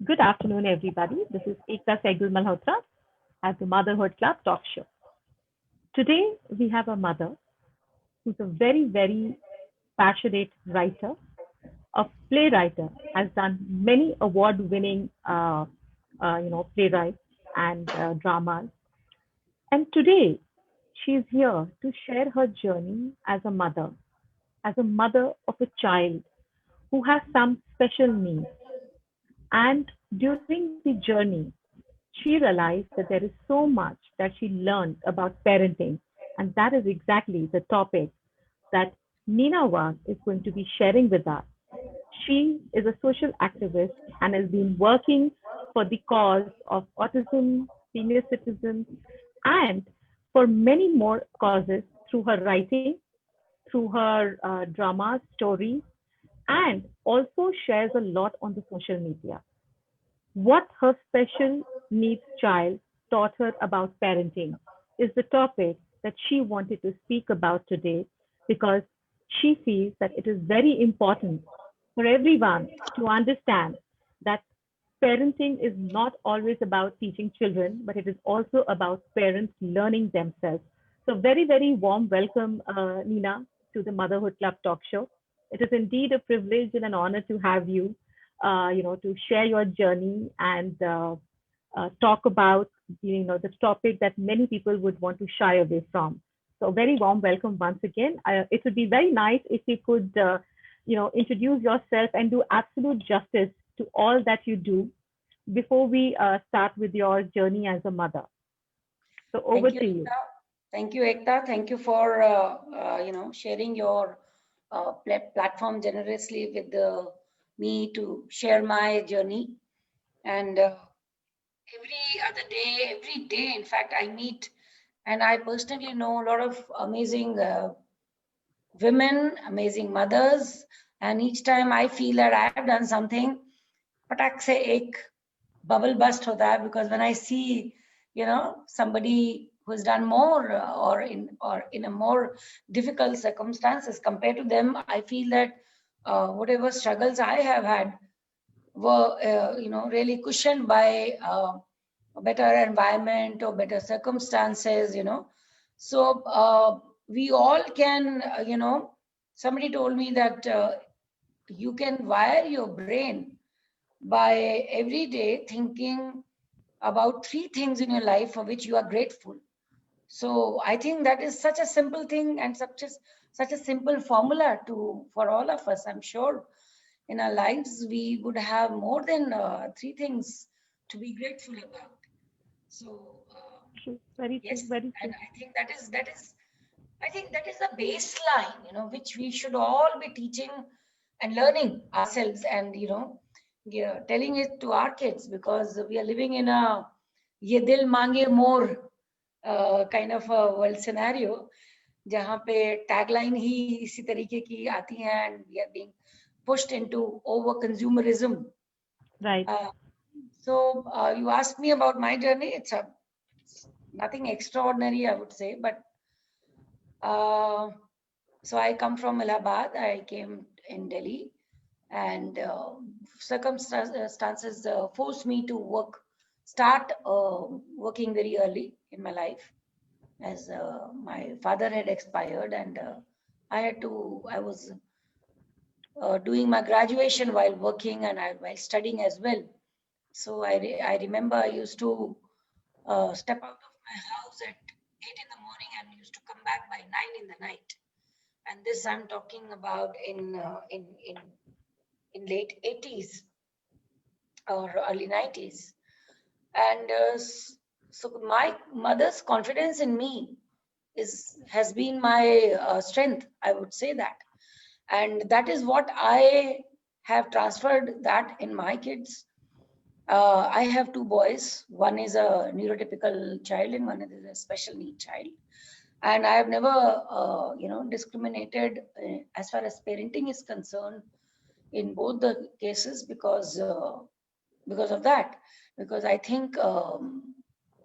Good afternoon, everybody. This is Ekta Sehgal Malhotra at the Motherhood Club Talk Show. Today, we have a mother who's a very, very passionate writer, a playwright, has done many award-winning, playwrights and dramas. And today, she is here to share her journey as a mother of a child who has some special needs. And during the journey, she realized that there is so much that she learned about parenting. And that is exactly the topic that Nina Wang is going to be sharing with us. She is a social activist and has been working for the cause of autism, senior citizens, and for many more causes through her writing, through her dramas, stories, and also shares a lot on the social media. What her special needs child taught her about parenting is the topic that she wanted to speak about today because she feels that it is very important for everyone to understand that parenting is not always about teaching children, but it is also about parents learning themselves. So, very, very warm welcome, Nina, to the Motherhood Club Talk Show. It is indeed a privilege and an honor to have you, to share your journey and talk about, the topic that many people would want to shy away from. So, very warm welcome once again. It would be very nice if you could, introduce yourself and do absolute justice to all that you do before we start with your journey as a mother. So over Thank you, to you. Ekta. Thank you, Ekta. Thank you for sharing your platform generously with me to share my journey. And every day, in fact, I meet and I personally know a lot of amazing women, amazing mothers, and each time I feel that I have done something, patak se ek bubble burst hota hai, because when I see, somebody who's done more or in a more difficult circumstances compared to them, I feel that whatever struggles I have had were, really cushioned by a better environment or better circumstances. So we all can, somebody told me that you can wire your brain by every day thinking about three things in your life for which you are grateful. So I think that is such a simple thing and such a simple formula for all of us. I'm sure in our lives we would have more than three things to be grateful about. So True. Very true. yes, Very and true. I think that is a baseline, which we should all be teaching and learning ourselves, and yeah, telling it to our kids, because we are living in a ye dil mange more kind of a world scenario, जहाँ पे tagline ही इसी तरीके की आती हैं, and we are being pushed into over consumerism. Right. Uh, so you asked me about my journey. It's nothing extraordinary, I would say, but uh, so I come from Allahabad. I came in Delhi, and circumstances forced me to start working very early in my life, as my father had expired, and I was doing my graduation while working and while studying as well. So I remember I used to step out of my house at 8 in the morning and used to come back by 9 in the night. And this I'm talking about in late 80s or early 90s. And so my mother's confidence in me has been my strength, I would say that. And that is what I have transferred that in my kids. I have two boys. One is a neurotypical child and one is a special need child. And I have never, discriminated as far as parenting is concerned in both the cases, because of that. Because I think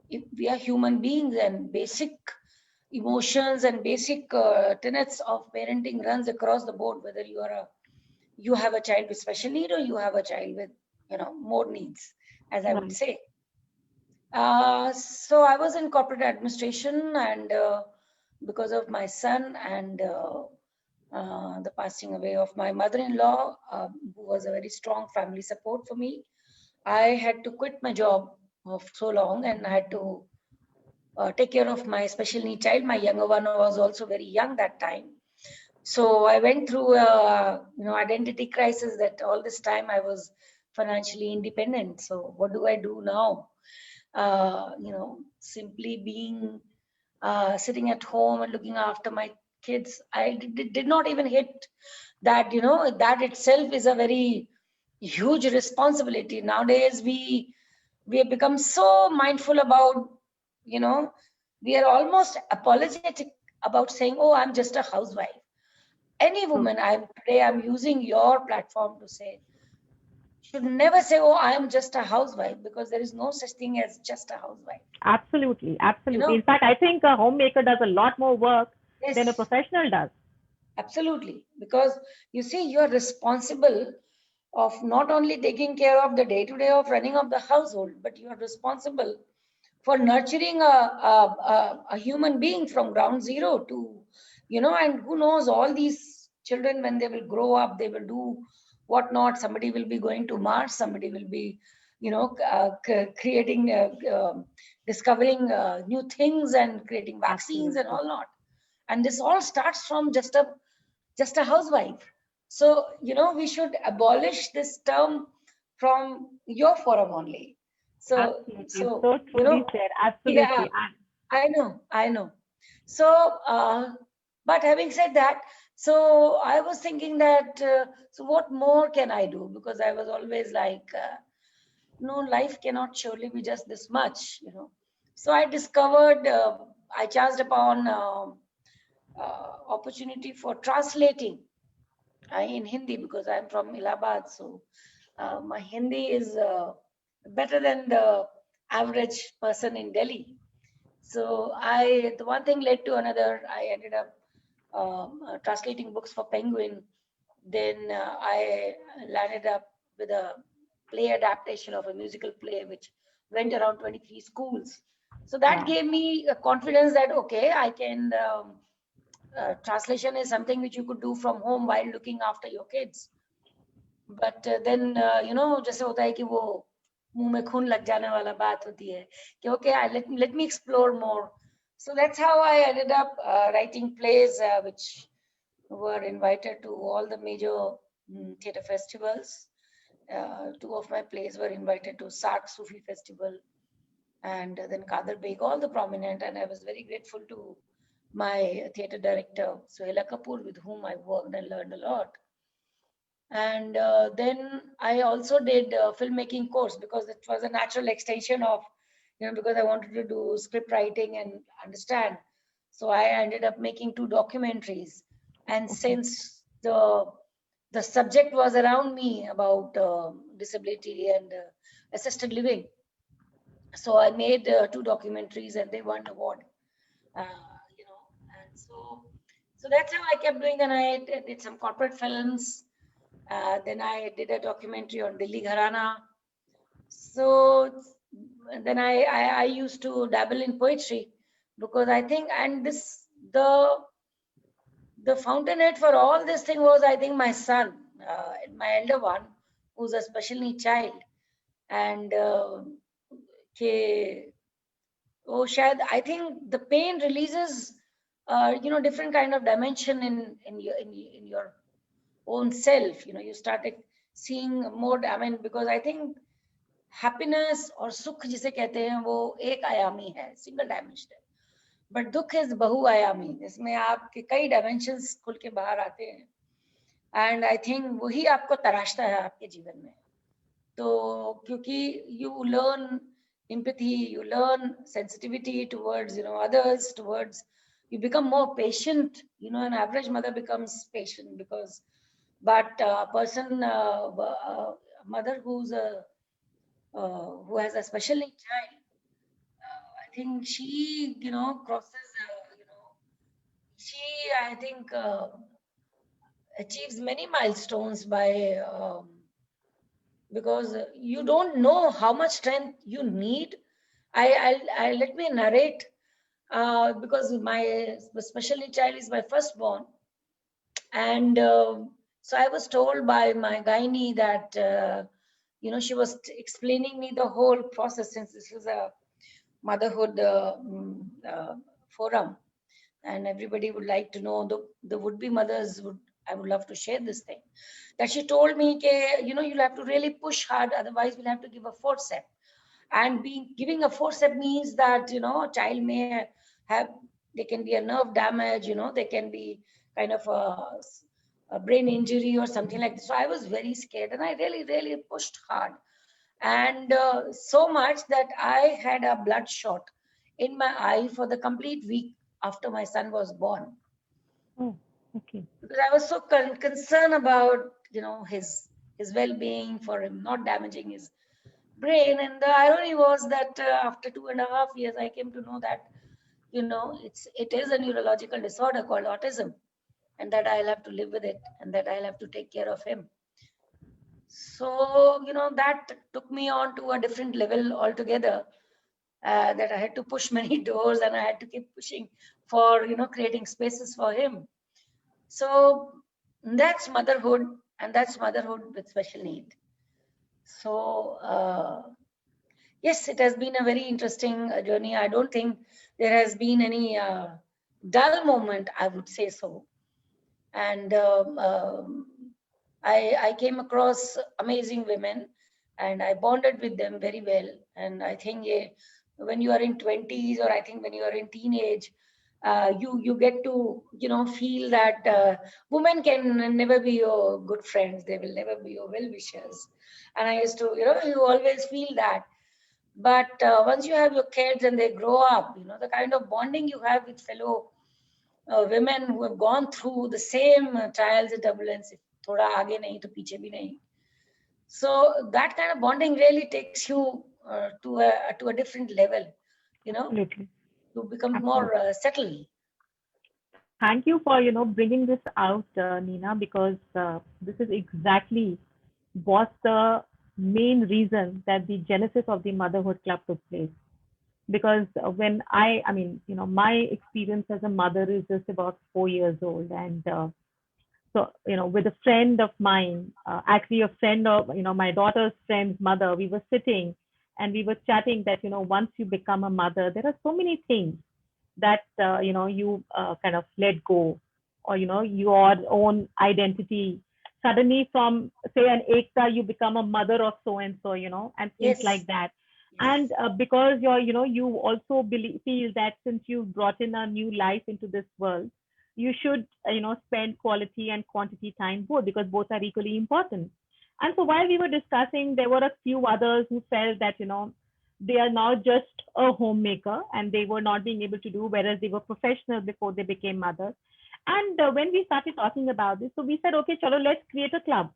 if we are human beings, and basic emotions and basic tenets of parenting runs across the board, whether you have a child with special need or you have a child with more needs, as I would Right. say. So I was in corporate administration, and because of my son and the passing away of my mother-in-law, who was a very strong family support for me, I had to quit my job of so long, and I had to take care of my special need child. My younger one was also very young that time. So I went through identity crisis, that all this time I was financially independent. So what do I do now? Simply being sitting at home and looking after my kids, I did not even hit that, that itself is a very huge responsibility. Nowadays, we have become so mindful about, we are almost apologetic about saying, oh, I'm just a housewife. Any True. woman, I'm using your platform to say, should never say, oh, I am just a housewife, because there is no such thing as just a housewife. Absolutely. You Absolutely. know, In fact, I think a homemaker does a lot more work than a yes, professional does. absolutely. Because you see, you're responsible of not only taking care of the day-to-day of running of the household, but you are responsible for nurturing a human being from ground zero to, and who knows, all these children, when they will grow up, they will do whatnot. Somebody will be going to Mars, somebody will be, creating, discovering new things and creating vaccines and Absolutely. all not. And this all starts from just a housewife. So, we should abolish this term from your forum only. So, Absolutely. so So you truly know, said. yeah, Absolutely. I know. So, but having said that, so I was thinking that, so what more can I do? Because I was always like, no, life cannot surely be just this much. So I discovered, I chanced upon opportunity for translating in Hindi, because I'm from Allahabad. So my Hindi is better than the average person in Delhi. So the one thing led to another. I ended up translating books for Penguin. Then I landed up with a play adaptation of a musical play, which went around 23 schools. So that Wow. gave me a confidence that, okay, I can, translation is something which you could do from home while looking after your kids. But then, जैसे होता है कि वो मुंह में खून लग जाने वाला बात होती है कि okay, let me explore more. So that's how I ended up writing plays which were invited to all the major theatre festivals. Two of my plays were invited to Sark Sufi Festival, and then Kader Beg, all the prominent, and I was very grateful to my theatre director, Suhaila Kapoor, with whom I worked and learned a lot. And then I also did a filmmaking course, because it was a natural extension of, because I wanted to do script writing and understand. So I ended up making 2 documentaries. And Okay. since the subject was around me about disability and assisted living, so I made 2 documentaries, and they won award. And so that's how I kept doing. Then I did some corporate films. Then I did a documentary on Delhi Gharana. So then I used to dabble in poetry, because I think, and the fountainhead for all this thing was, I think, my son, my elder one, who's a special need child. And के oh, Shad, I think the pain releases, different kind of dimension in your own self. You started seeing more. I mean, because I think happiness or sukh जिसे कहते हैं वो एक आयामी है, single dimensional. But दुख is बहुआयामी. इसमें आपके कई dimensions खुल के बाहर आते हैं. And I think वही आपको तराशता है आपके जीवन में. तो क्योंकि you learn empathy, you learn sensitivity towards others, towards, you become more patient. An average mother becomes patient, because, but a person, mother who has a special need child, I think she crosses, she, I think, achieves many milestones by because you don't know how much strength you need. I let me narrate, because my special need child is my firstborn, and so I was told by my gynae that she was explaining me the whole process, since this is a motherhood forum, and everybody would like to know, the would-be mothers would. I would love to share this thing. That she told me, you'll have to really push hard, otherwise we'll have to give a forceps. And giving a forceps means that a child may have, there can be a nerve damage, there can be kind of a brain injury or something like this. So I was very scared, and I really pushed hard, and so much that I had a bloodshot in my eye for the complete week after my son was born. Oh, okay. Because I was so concerned about his well-being, for him not damaging his brain. And the irony was that after 2.5 years, I came to know that it is a neurological disorder called autism, and that I'll have to live with it, and that I'll have to take care of him. So that took me on to a different level altogether. That I had to push many doors, and I had to keep pushing for creating spaces for him. So that's motherhood, and that's motherhood with special need. So yes, it has been a very interesting journey. I don't think there has been any dull moment, I would say so. And I came across amazing women, and I bonded with them very well. And I think when you are in 20s, or I think when you are in teenage, you get to feel that women can never be your good friends. They will never be your well-wishers. And I used to, you always feel that. But once you have your kids and they grow up, the kind of bonding you have with fellow women who have gone through the same trials and turbulence, thoda aage nahi to piche bhi nahi. So that kind of bonding really takes you to a different level, Absolutely. to become more Absolutely. settled. Thank you for bringing this out, Nina, because this is exactly was the main reason that the genesis of the Motherhood Club took place. Because when I mean, my experience as a mother is just about 4 years old, and so with a friend of mine, actually a friend of my daughter's friend's mother, we were sitting and we were chatting that once you become a mother, there are so many things that you kind of let go, or your own identity suddenly, from say an Ekta, you become a mother of so and so, and things Yes. like that. Yes. And because you also feel that since you brought in a new life into this world, you should spend quality and quantity time both, because both are equally important. And so while we were discussing, there were a few others who felt that they are now just a homemaker and they were not being able to do, whereas they were professional before they became mothers. And when we started talking about this, so we said, okay, chalo, let's create a club,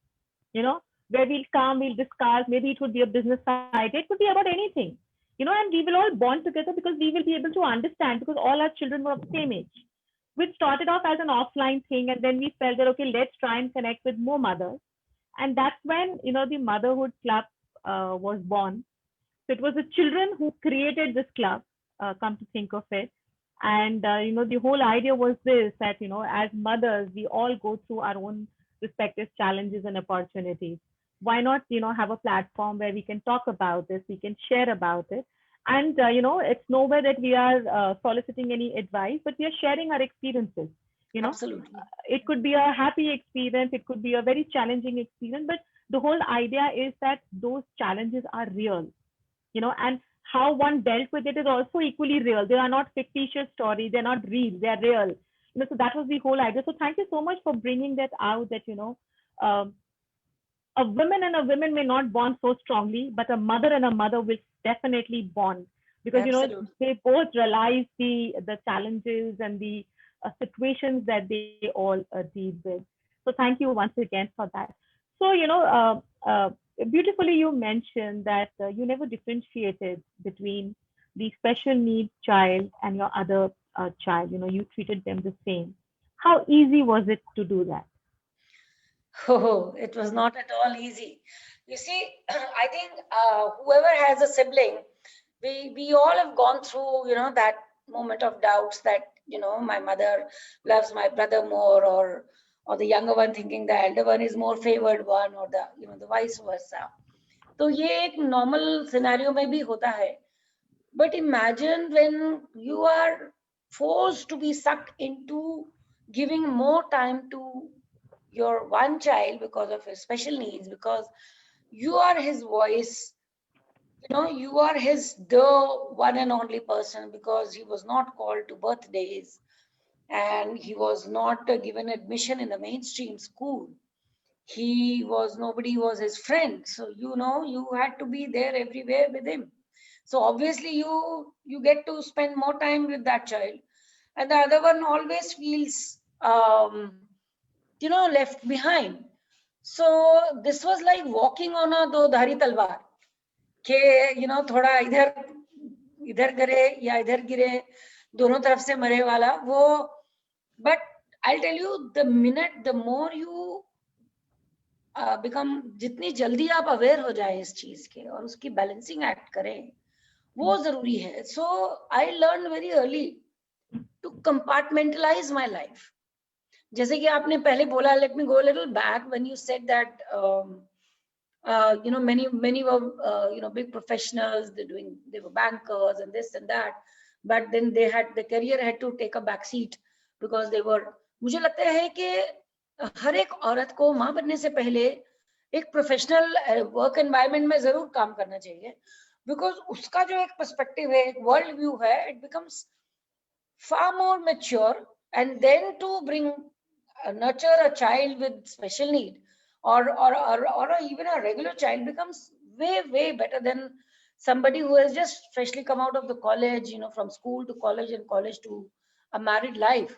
where we'll come, we'll discuss. Maybe it would be a business side, it could be about anything, and we will all bond together, because we will be able to understand, because all our children were of the same age. We started off as an offline thing, and then we felt that, okay, let's try and connect with more mothers. And that's when, the Motherhood Club was born. So it was the children who created this club, come to think of it. And, the whole idea was this, that, as mothers, we all go through our own respective challenges and opportunities. Why not, have a platform where we can talk about this, we can share about it. And, it's nowhere that we are soliciting any advice, but we are sharing our experiences. Absolutely. It could be a happy experience, it could be a very challenging experience, but the whole idea is that those challenges are real, and how one dealt with it is also equally real. They are not fictitious stories, they're not real, they're real. So that was the whole idea. So thank you so much for bringing that out, that um, a woman and a woman may not bond so strongly, but a mother and a mother will definitely bond, because Absolutely. they both realize the challenges and the situations that they all deal with. So thank you once again for that. So beautifully you mentioned that you never differentiated between the special needs child and your other child. You treated them the same. How easy was it to do that? Oh, it was not at all easy. You see, I think whoever has a sibling, we all have gone through, that moment of doubts that, my mother loves my brother more, or the younger one thinking the elder one is more favored one, or the vice versa. तो ये एक normal scenario में भी होता है. But imagine when you are forced to be sucked into giving more time to your one child because of his special needs, because you are his voice, you are the one and only person, because he was not called to birthdays and he was not given admission in the mainstream school. Nobody was his friend. So, you had to be there everywhere with him. So obviously you get to spend more time with that child, and the other one always feels, left behind. So this was like walking on a do dhari talwar. के थोड़ा इधर इधर गिरे या इधर गिरे, दोनों तरफ से मरे वाला वो. But I'll tell you, the more you become, जितनी जल्दी आप अवेयर हो जाए इस चीज के और उसकी बैलेंसिंग एक्ट करें, वो जरूरी है. So I learned very early to compartmentalize my life. जैसे कि आपने पहले बोला, let me go a little back when you said that many were big professionals, they were bankers and this and that, but then the career had to take a back seat because they were. मुझे लगता है कि हर एक औरत को माँ बनने से पहले एक प्रोफेशनल वर्क एनवायरनमेंट में जरूर काम करना चाहिए, बिकॉज उसका जो एक पर्सपेक्टिव है, एक वर्ल्ड व्यू है, it becomes far more mature, and then to nurture a child with special need, or even a regular child, becomes way better than somebody who has just freshly come out of the college, from school to college and college to a married life.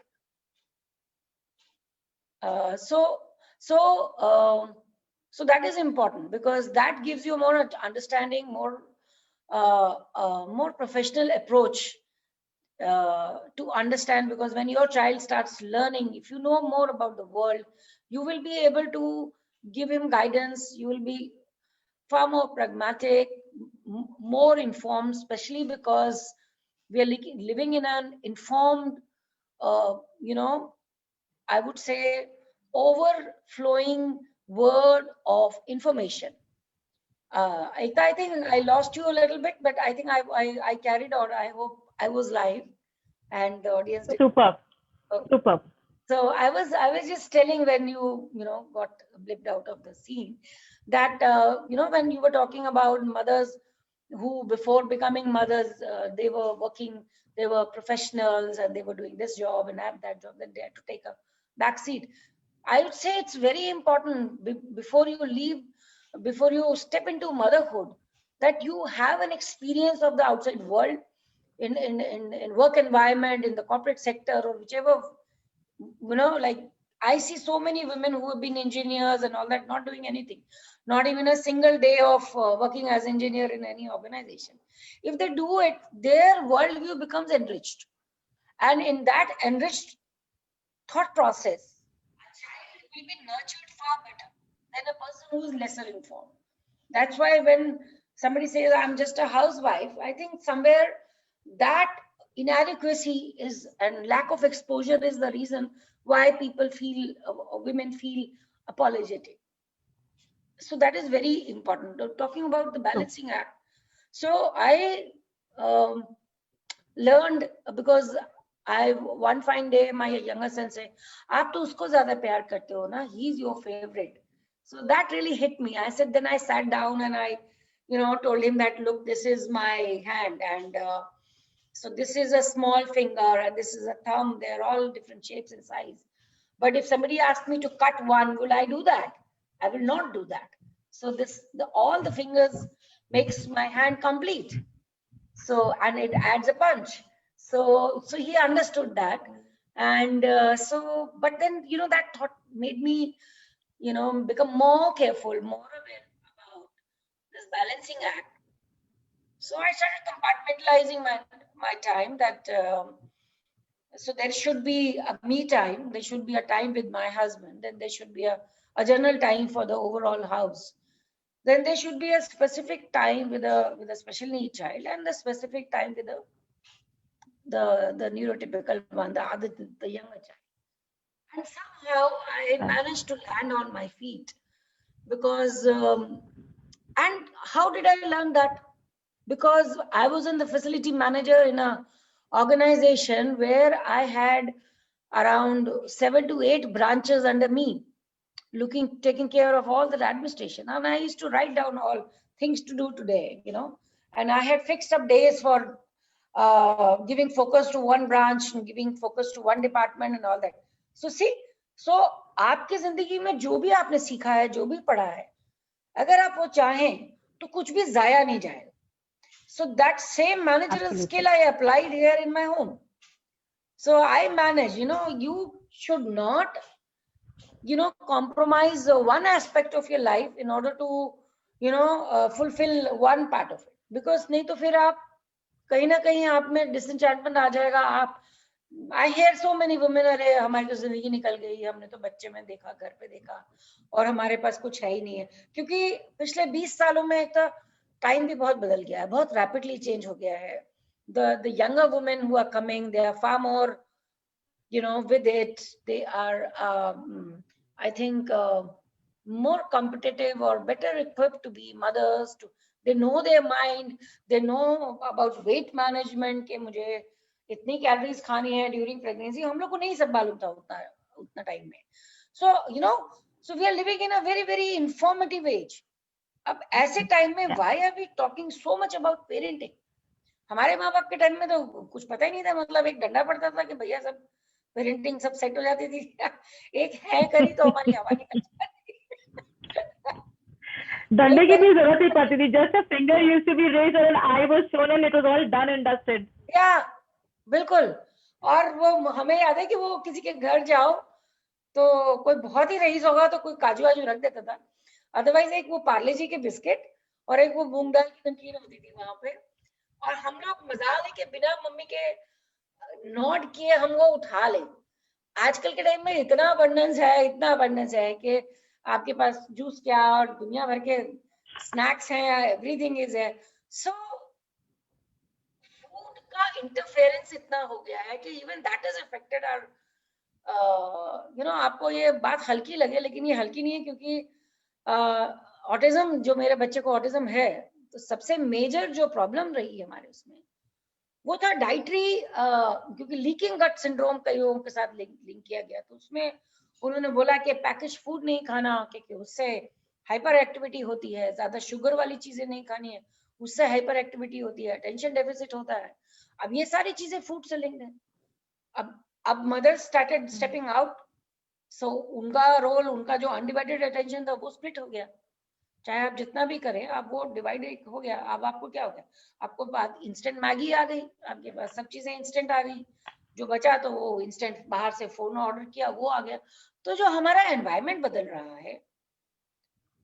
So that is important, because that gives you more understanding, more professional approach to understand. Because when your child starts learning, if you know more about the world, you will be able to give him guidance. You will be far more pragmatic, more informed, especially because we are living in an informed, I would say, overflowing world of information. Ekta, I think I lost you a little bit, but I think I carried on. I hope I was live and the audience did. Superb. Okay. Superb. So I was just telling, when you got blipped out of the scene, that when you were talking about mothers who before becoming mothers, they were working, they were professionals and they were doing this job and have that job, then they had to take a back seat. I would say it's very important before you step into motherhood, that you have an experience of the outside world, in work environment, in the corporate sector, or whichever. Like I see so many women who have been engineers and all that, not doing anything, not even a single day of working as engineer in any organization. If they do it, their worldview becomes enriched, and in that enriched thought process, a child will be nurtured far better than a person who is lesser informed. That's why when somebody says I'm just a housewife, I think somewhere that inadequacy is, and lack of exposure is the reason why people feel, women feel apologetic. So that is very important. Talking about the balancing act. So I learned, because one fine day my younger son said, "Aap to usko zyada pyar karte ho na, he's your favorite." So that really hit me. I said, then I sat down and I, told him that, look, this is my hand, and so this is a small finger and this is a thumb. They're all different shapes and size. But if somebody asked me to cut one, will I do that? I will not do that. So all the fingers makes my hand complete. So, and it adds a punch. So he understood that. And but then, that thought made me, become more careful, more aware about this balancing act. So I started compartmentalizing my time, that so there should be a me time, there should be a time with my husband, and there should be a general time for the overall house. then there should be a specific time with a special need child and a specific time with the neurotypical one, the younger child. And somehow I managed to land on my feet because, and how did I learn that? Because I was in the facility manager in a organization where I had around 7 to 8 branches under me, taking care of all that administration. And I used to write down all things to do today, and I had fixed up days for giving focus to one branch and giving focus to one department and all that. So आपकी जिंदगी में जो भी आपने सीखा है, जो भी पढ़ा है, अगर आप वो चाहें तो कुछ भी जाया नहीं जाएगा. So that same managerial skill I applied here in my home. So I manage, you should not, compromise one aspect of your life in order to, fulfill one part of it. Because नहीं तो फिर आप कहीं ना कहीं आप में disenchantment आ जाएगा. आप I hear so many women, अरे हमारी तो जिंदगी निकल गई, हमने तो बच्चे में देखा, घर पे देखा, और हमारे पास कुछ है ही नहीं है. क्योंकि पिछले 20 सालों में एक तो टाइम भी बहुत बदल गया है, बहुत रैपिडली चेंज हो गया है. The younger women who are coming, they are far more, with it. They are, I think, more competitive or better equipped to be mothers. They know their mind. They know about weight management. कि मुझे इतनी calories खानी है during pregnancy. हम लोग को नहीं सब मालूम था उतना टाइम में. So we are living in a very very informative age. अब ऐसे टाइम में why are we talking so much about parenting? हमारे माँ बाप के टाइम में तो कुछ पता ही नहीं था. मतलब एक डंडा पड़ता था कि भैया सब पेरेंटिंग सब सेट हो जाती थी. एक है करी तो हमारी हवा निकल जाती. डंडे की भी जरूरत नहीं पड़ती थी. Just a finger used to be raised and an eye was shown and it was all done and dusted. Yeah, बिल्कुल. और वो हमें याद है कि वो किसी के घर जाओ तो कोई बहुत ही रईस होगा तो कोई काजू वाजू रख देता था. अदरवाइज एक वो पार्ले जी के बिस्किट और एक वो मूंग दाल की नमकीन होती थी वहां पे. और हम लोग मजाल है कि बिना मम्मी के नोट किए हम वो उठा ले. आजकल के टाइम में इतना अबंडेंस है कि आपके पास जूस क्या और दुनिया भर के स्नैक्स हैं, एवरीथिंग इज है. सो फूड का इंटरफेरेंस इतना हो गया है कि even that is affected our, आपको ये बात हल्की लगे लेकिन ये हल्की नहीं है. क्योंकि ऑटिज्म, जो मेरे बच्चे को ऑटिज्म है, तो सबसे मेजर जो प्रॉब्लम रही है हमारे उसमें वो था डाइटरी. क्योंकि लीकिंग गट सिंड्रोम कई लोगों के साथ लिंक किया गया. तो उसमें उन्होंने बोला कि पैकेज फूड नहीं खाना क्योंकि उससे हाइपर एक्टिविटी होती है, ज्यादा शुगर वाली चीजें नहीं खानी है, उससे हाइपर एक्टिविटी होती है, अटेंशन डेफिसिट होता है. अब ये सारी चीजें फूड से लिंक्ड है. अब मदर स्टार्टेड स्टेपिंग आउट. सो उनका रोल, उनका जो अनडिवाइडेड अटेंशन था वो स्प्लिट हो गया. चाहे आप जितना भी करें, आप वो डिवाइडेड हो गया. अब आपको क्या हो गया, आपको बात इंस्टेंट मैगी आ गई, आपके पास सब चीजें इंस्टेंट आ गई. जो बचा तो वो इंस्टेंट बाहर से फोन ऑर्डर किया, वो आ गया. तो जो हमारा एनवायरमेंट बदल रहा है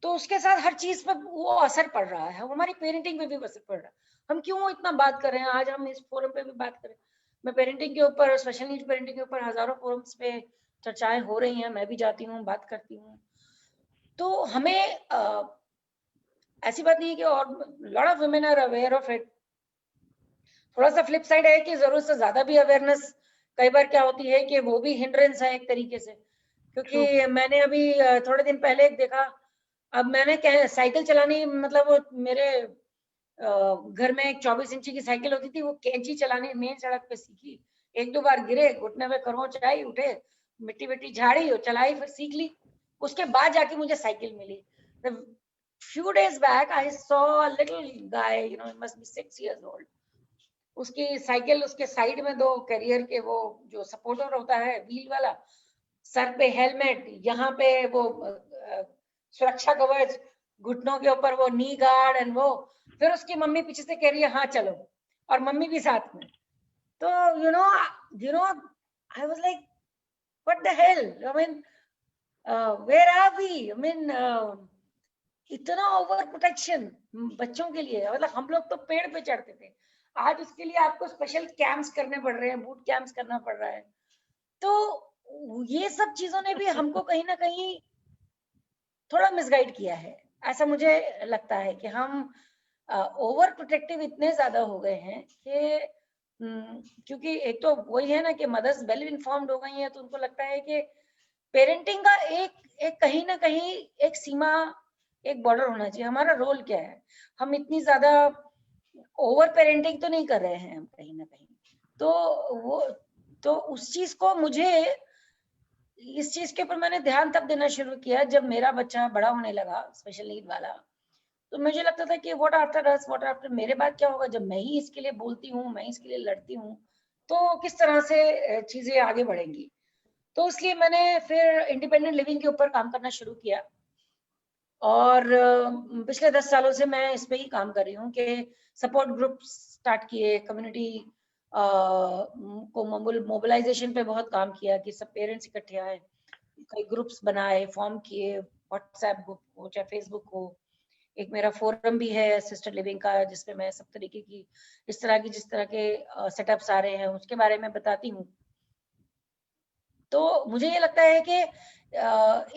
तो उसके साथ हर चीज पर वो असर पड़ रहा है. हमारी पेरेंटिंग पे भी असर पड़ रहा है. हम क्यों इतना बात कर रहे हैं, आज हम इस फोरम पे भी बात करें. मैं पेरेंटिंग के ऊपर, स्पेशल नीड्स पेरेंटिंग के ऊपर हजारों फोरम्स पे चर्चाएं हो रही हैं, मैं भी जाती हूँ, बात करती हूँ. तो हमें ऐसी बात नहीं है कि, और lot of women are aware of it. थोड़ा सा फ्लिप साइड है कि जरूरत से ज्यादा भी अवेयरनेस कई बार क्या होती है कि वो भी हिंड्रेंस है एक तरीके से. क्योंकि मैंने अभी थोड़े दिन पहले देखा, अब मैंने साइकिल चलानी, मतलब वो मेरे घर में एक 24 इंची की साइकिल होती थी, वो कैंची चलानी मेन सड़क पे सीखी. 1-2 बार गिरे, घुटने में खरोंच आई, उठे, मिट्टी मिट्टी झाड़ी और चलाई, फिर सीख ली. उसके बाद जाके मुझे cycle milli. Few days back I saw a little guy, he must be 6 years old. उसकी साइकिल, उसके साइड में 2 कैरियर के वो जो सपोर्टर होता है व्हील वाला, सर पे हेलमेट, यहाँ पे वो सुरक्षा कवच, घुटनों के ऊपर वो नी गार्ड एंड वो. फिर उसकी मम्मी पीछे से कह रही है हाँ चलो, और मम्मी भी साथ में. तो I was like, what the hell? I mean, where are we? I mean, इतना ओवर प्रोटेक्शन बच्चों के लिए. मतलब हम लोग तो पेड़ पे चढ़ते थे, आज उसके लिए आपको स्पेशल कैंप्स करने पड़ रहे हैं, बूट कैंप्स करना पड़ रहा है. तो ये सब चीजों ने भी हमको कहीं ना कहीं थोड़ा मिसगाइड किया है. ऐसा मुझे लगता है कि हम ओवर प्रोटेक्टिव इतने ज्यादा हो गए हैं कि क्योंकि एक तो वही है ना कि मदर्स वेल इन्फॉर्म्ड हो गई हैं, तो उनको लगता है कि पेरेंटिंग का एक कहीं ना कहीं एक सीमा, एक बॉर्डर होना चाहिए। हमारा रोल क्या है, हम इतनी ज्यादा ओवर पेरेंटिंग तो नहीं कर रहे हैं हम कहीं ना कहीं। तो वो, तो उस चीज को मुझे, इस चीज के ऊपर मैंने ध्यान तब देना शुरू किया जब मेरा बच्चा बड़ा होने लगा, स्पेशल नीड वाला। तो मुझे लगता था कि what after us, what after, मेरे बाद क्या होगा जब मैं ही इसके लिए बोलती हूँ, मैं इसके लिए लड़ती हूँ, तो किस तरह से चीजें आगे बढ़ेंगी। तो इसलिए मैंने फिर इंडिपेंडेंट लिविंग के ऊपर काम करना शुरू किया, और पिछले 10 सालों से मैं इस पे ही काम कर रही हूँ कि सपोर्ट ग्रुप स्टार्ट किए, कम्युनिटी को मोबिलाइजेशन पे बहुत काम किया कि सब पेरेंट्स इकट्ठे आए, कई ग्रुप्स बनाए, फॉर्म किए, व्हाट्सएप ग्रुप हो चाहे फेसबुक हो। एक मेरा फोरम भी है सिस्टर लिविंग का, जिसमें मैं सब तरीके की, इस तरह की, जिस तरह के सेटअप्स आ रहे हैं उसके बारे में बताती हूँ। तो मुझे ये लगता है कि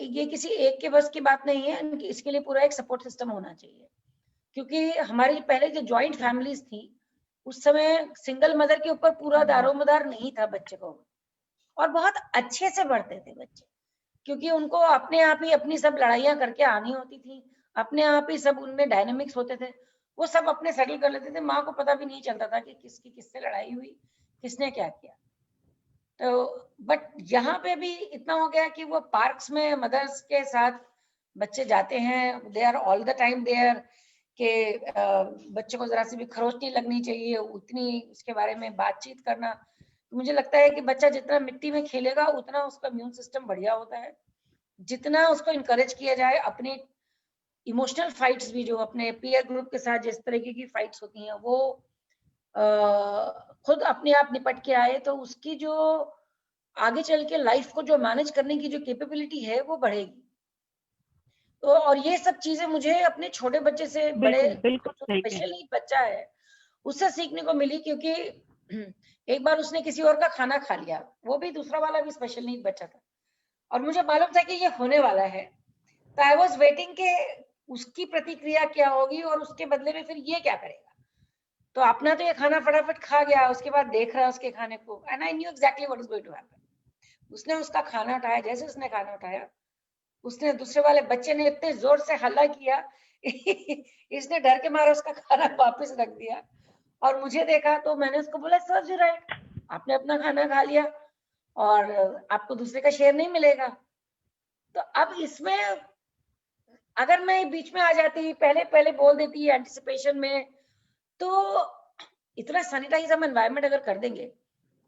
ये किसी एक के बस की बात नहीं है, इसके लिए पूरा एक सपोर्ट सिस्टम होना चाहिए। क्योंकि हमारी पहले जो जॉइंट फैमिलीज थी, उस समय सिंगल मदर के ऊपर पूरा दारोमदार नहीं था बच्चे को, और बहुत अच्छे से बढ़ते थे बच्चे, क्योंकि उनको अपने आप ही अपनी सब लड़ाइयाँ करके आनी होती थी, अपने आप ही सब उनमें डायनेमिक्स होते थे, वो सब अपने सेटल कर लेते थे। माँ को पता भी नहीं चलता था कि किसकी किससे लड़ाई हुई, किसने क्या किया। तो बट यहाँ पे भी इतना हो गया कि वो पार्क्स में मदर्स के साथ बच्चे जाते हैं, they are all the time there, के बच्चे को जरा सी भी खरोच नहीं लगनी चाहिए, उतनी उसके बारे में बातचीत करना। तो मुझे लगता है कि बच्चा जितना मिट्टी में खेलेगा उतना उसका इम्यून सिस्टम बढ़िया होता है। जितना उसको इनकरेज किया जाए, अपने इमोशनल फाइट्स भी, जो अपने पीयर ग्रुप के साथ जिस तरीके की फाइट्स होती हैं, वो खुद अपने आप निपट के आए, तो उसकी जो आगे चल के लाइफ को जो मैनेज करने की जो कैपेबिलिटी है वो बढ़ेगी। तो और ये सब चीजें मुझे अपने छोटे बच्चे से, बड़े बिल्कुल बिल्कुल जो सही कह स्पेशल नीड बच्चा है उससे सीखने को मिली। क्योंकि एक बार उसने किसी और का खाना खा लिया, वो भी दूसरा वाला भी स्पेशल नीड बच्चा था, और मुझे मालूम था कि ये होने वाला है। तो आई वॉज वेटिंग के उसकी प्रतिक्रिया क्या होगी और उसके बदले में फिर ये क्या करेगा। तो अपना तो ये खाना फटाफट खा गया, उसके बाद देख रहा उसके खाने को, and I knew exactly what is going to happen. उसने उसका खाना उठाया, जैसे उसने खाना उठाया, उसने दूसरे वाले बच्चे ने इतने जोर से हल्ला किया इसने डर के मारे उसका खाना वापस रख दिया, और मुझे देखा तो मैंने उसको बोला सर्व यू राइट, आपने अपना खाना खा लिया और आपको दूसरे का शेयर नहीं मिलेगा। तो अब इसमें अगर मैं बीच में आ जाती, पहले पहले बोल देती एंटिसिपेशन में, तो इतना सैनिटाइज हम एनवायरनमेंट अगर कर देंगे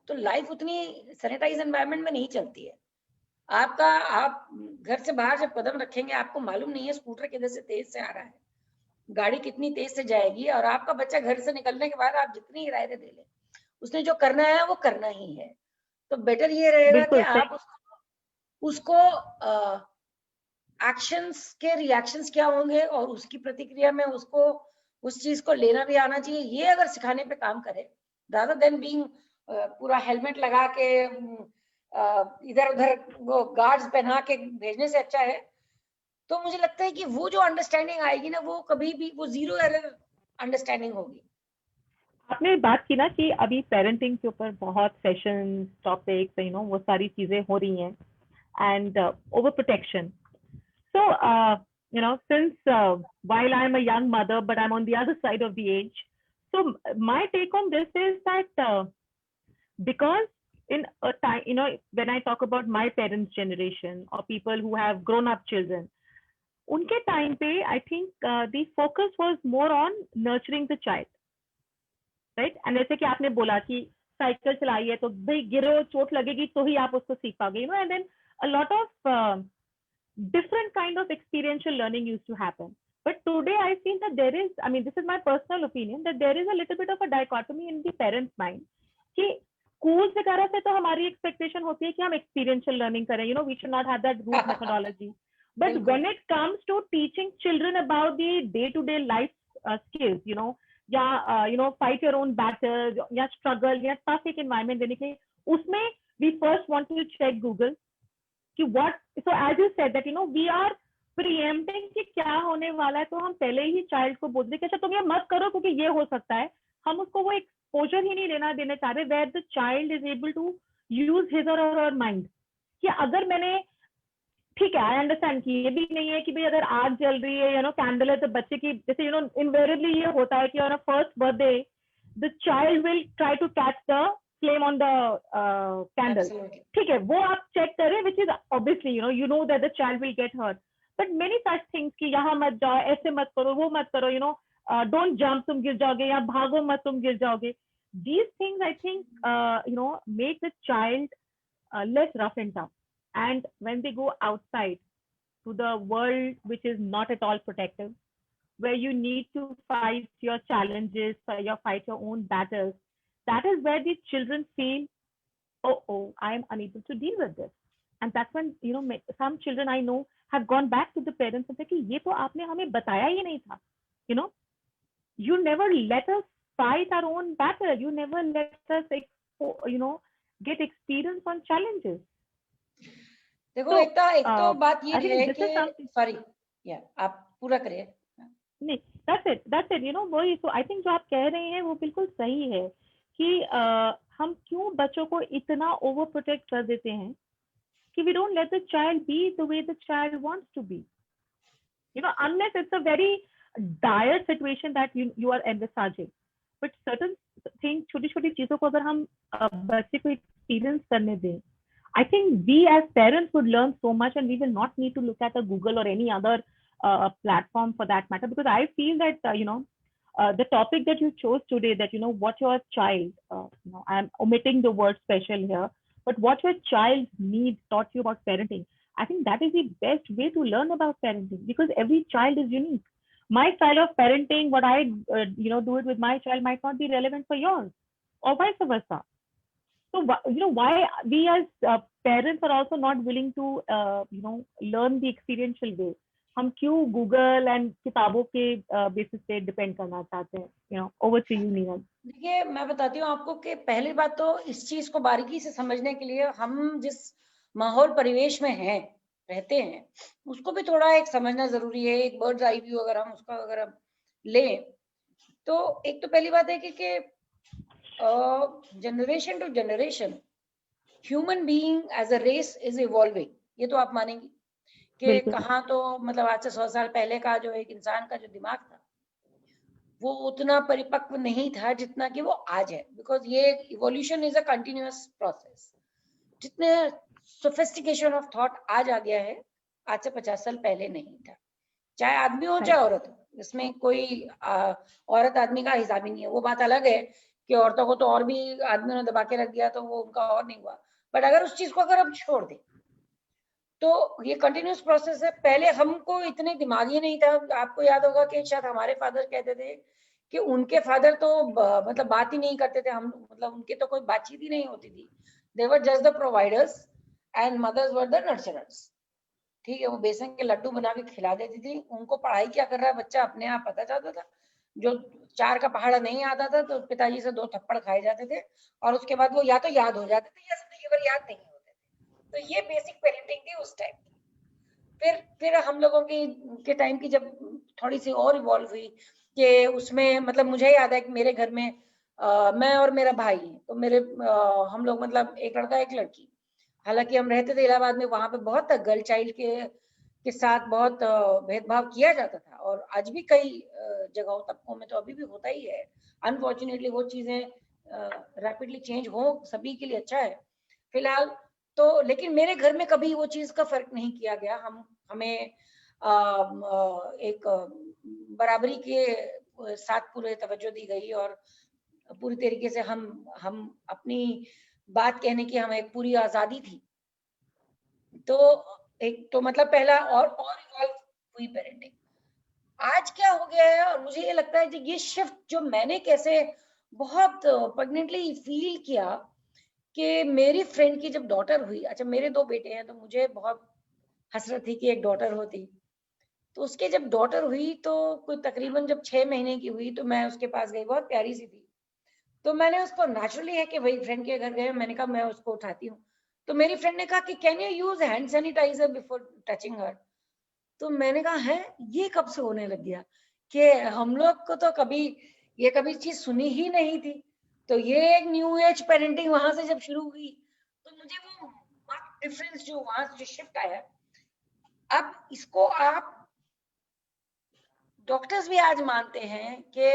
तो लाइफ उतनी सैनिटाइज एनवायरनमेंट में नहीं चलती है। आपका, आप घर से बाहर जब कदम रखेंगे, आपको मालूम नहीं है स्कूटर किधर से तेज से आ रहा है, गाड़ी कितनी तेज से जाएगी, और आपका बच्चा घर से निकलने के बाद आप जितनी हिदायतें दे लें, उसने जो करना है वो करना ही है। तो बेटर ये रहेगा कि बिल्कुल सही। आप उसको एक्शंस के रिएक्शंस क्या होंगे और उसकी प्रतिक्रिया में उसको उस चीज को लेना भी आना चाहिए, ये अगर सिखाने पे काम करे, रादर देन बीइंग पूरा हेलमेट लगा के इधर उधर वो गार्ड्स पहना के भेजने से अच्छा है। तो मुझे लगता है कि वो जो अंडरस्टैंडिंग आएगी ना, वो कभी भी वो जीरो एरर अंडरस्टैंडिंग होगी। आपने बात की ना कि अभी पेरेंटिंग के ऊपर बहुत सेशन टॉपिक्स वो सारी चीजें हो रही हैं, and over protection. So, since while I'm a young mother, but I'm on the other side of the age, so my take on this is that because in a time, when I talk about my parents' generation or people who have grown up children, unke time pe, I think the focus was more on nurturing the child, right? And जैसे कि आपने बोला कि cycle चलाई है तो भाई गिरो, चोट लगेगी तो ही आप उसको सीख पाओगे, and then a lot of different kind of experiential learning used to happen. But today I feel that there is, I mean, this is my personal opinion, that there is a little bit of a dichotomy in the parents' mind कि schools वगैरह से तो हमारी expectation होती है कि हम experiential learning करें, we should not have that root methodology. But when it comes to teaching children about the day-to-day life skills, या fight your own battles, या struggle, या tough एक environment देने के, उसमें we first want to check Google. So as you said that we are प्रीएम्प्टिंग कि क्या होने वाला है, तो हम पहले ही चाइल्ड को बोलते हैं कि अच्छा तुम ये मत करो क्योंकि ये हो सकता है। हम उसको वो एक्सपोजर ही नहीं देना चाह रहे, where the child is able to use his or her mind. कि अगर मैंने, ठीक है, आई अंडरस्टैंड कि ये भी नहीं है कि भाई अगर आग जल रही है, कैंडल है, तो बच्चे की, जैसे इनवेरियबली ये होता है कि on a first birthday the child will try to catch the flame on the candle. ठीक है, वो आप चेक करें, which is obviously you know that the child will get hurt, but many such things कि यहाँ मत जाओ, ऐसे मत करो, वो मत करो, डोंट जंप, तुम गिर जाओगे, या भागो मत, तुम गिर जाओगे। These things I think make the child less rough and tough. And when they go outside to the world, which is not at all protective, where you need to fight your challenges, fight your own battles, that is where the children feel, oh, I am unable to deal with this. And that's when, some children I know have gone back to the parents and said, कि ये तो आपने हमें बताया ही नहीं था. You know, you never let us fight our own battle. You never let us, get experience on challenges. देखो, एक तो बात ये I think है this is something. कि सॉरी, आप पूरा करिए। नहीं, that's it, वही। तो आई थिंक जो आप कह रहे हैं वो बिल्कुल सही है कि हम क्यों बच्चों को इतना ओवर प्रोटेक्ट कर देते हैं कि we don't let the child be the way the child wants to be, unless it's a very dire situation that you are envisaging. But certain things, छोटी छोटी चीजों को अगर हम बच्चे को एक्सपीरियंस करने दें, I think we as parents would learn so much, and we will not need to look at a Google or any other platform for that matter, because I feel that the topic that you chose today, that what your child, I'm omitting the word special here, but what your child needs taught you about parenting. I think that is the best way to learn about parenting, because every child is unique. My style of parenting, what I do it with my child, might not be relevant for yours, or vice versa. So why we as parents are also not willing to learn the experiential way. हम क्यों Google and किताबों के basis पे depend करना चाहते हैं? Over to you Neeraj. देखिए, मैं बताती हूँ आपको कि पहली बात तो इस चीज को बारीकी से समझने के लिए हम जिस माहौल परिवेश में हैं, रहते हैं, उसको भी थोड़ा एक समझना जरूरी है। एक बर्ड्स आई व्यू अगर हम उसका अगर हम लें, तो एक तो पहली बात है कि generation to generation human being as a race is evolving. ये तो आप मानेंगे कि कहाँ तो मतलब आज से 100 साल पहले का जो एक इंसान का जो दिमाग था वो उतना परिपक्व नहीं था जितना कि वो आज है, बिकॉज ये evolution is a continuous process. जितने सोफिस्टिकेशन ऑफ थॉट आज आ गया है, आज से 50 साल पहले नहीं था। चाहे आदमी हो चाहे औरत हो, इसमें कोई औरत आदमी का हिसाब ही नहीं है। वो बात अलग है कि औरतों को तो और भी आदमियों ने दबा के रख दिया तो वो उनका और नहीं हुआ, बट अगर उस चीज को अगर हम छोड़ दें तो ये कंटिन्यूस प्रोसेस है। पहले हमको इतने दिमागी नहीं था। आपको याद होगा कि शायद हमारे फादर कहते थे कि उनके फादर तो मतलब बात ही नहीं करते थे, हम मतलब उनके तो कोई बातचीत ही नहीं होती थी। They were just the providers and mothers were the nurturers. ठीक है, वो बेसन के लड्डू बना के खिला देती थी। उनको पढ़ाई क्या कर रहा है बच्चा अपने आप पता चलता था। जो 4 का पहाड़ा नहीं आता था तो पिताजी से 2 थप्पड़ खाए जाते थे और उसके बाद वो या तो याद हो जाते थे या जिंदगी भर याद नहीं होते थे। तो ये बेसिक पेरेंटिंग थी उस टाइम की। फिर हम लोगों की के टाइम की जब थोड़ी सी और इवॉल्व हुई कि उसमें मतलब मुझे याद है कि मेरे घर में मैं और मेरा भाई, तो मेरे हम लोग मतलब एक लड़का एक लड़की। हालांकि हम रहते थे इलाहाबाद में, वहां पे बहुत गर्ल चाइल्ड के साथ बहुत भेदभाव किया जाता था, और आज भी कई जगहों तबकों में तो अभी भी होता ही है। अनफॉर्चुनेटली वो चीजें रैपिडली चेंज हो, सभी के लिए अच्छा है फिलहाल तो। लेकिन मेरे घर में कभी वो चीज का फर्क नहीं किया गया। हमें एक बराबरी के साथ पूरे तवज्जो दी गई और पूरी तरीके से हम अपनी बात कहने की हमें एक पूरी आजादी थी। तो एक तो मतलब पहला और इवॉल्व हुई पेरेंटिंग। आज क्या हो गया है, और मुझे ये लगता है कि ये शिफ्ट जो मैंने कैसे बहुत प्रेग्नेंटली फील किया कि मेरी फ्रेंड की जब डॉटर हुई, अच्छा मेरे 2 बेटे हैं तो मुझे बहुत हसरत थी कि एक डॉटर होती। तो उसके जब डॉटर हुई तो कोई तकरीबन जब 6 महीने की हुई तो मैं उसके पास गई, बहुत प्यारी सी थी। तो मैंने उसको नेचुरली है कि भाई फ्रेंड के घर गए, मैंने कहा मैं उसको उठाती हूँ। तो मेरी फ्रेंड ने कहा कि can you use hand sanitiser before touching her. तो मैंने कहा है ये कब से होने लग गया, कि हम लोग को तो कभी ये कभी चीज सुनी ही नहीं थी। तो ये एक न्यू एज पेरेंटिंग वहां से जब शुरू हुई, तो मुझे वो डिफरेंस जो वहां से जो शिफ्ट आया, अब इसको आप डॉक्टर्स भी आज मानते हैं कि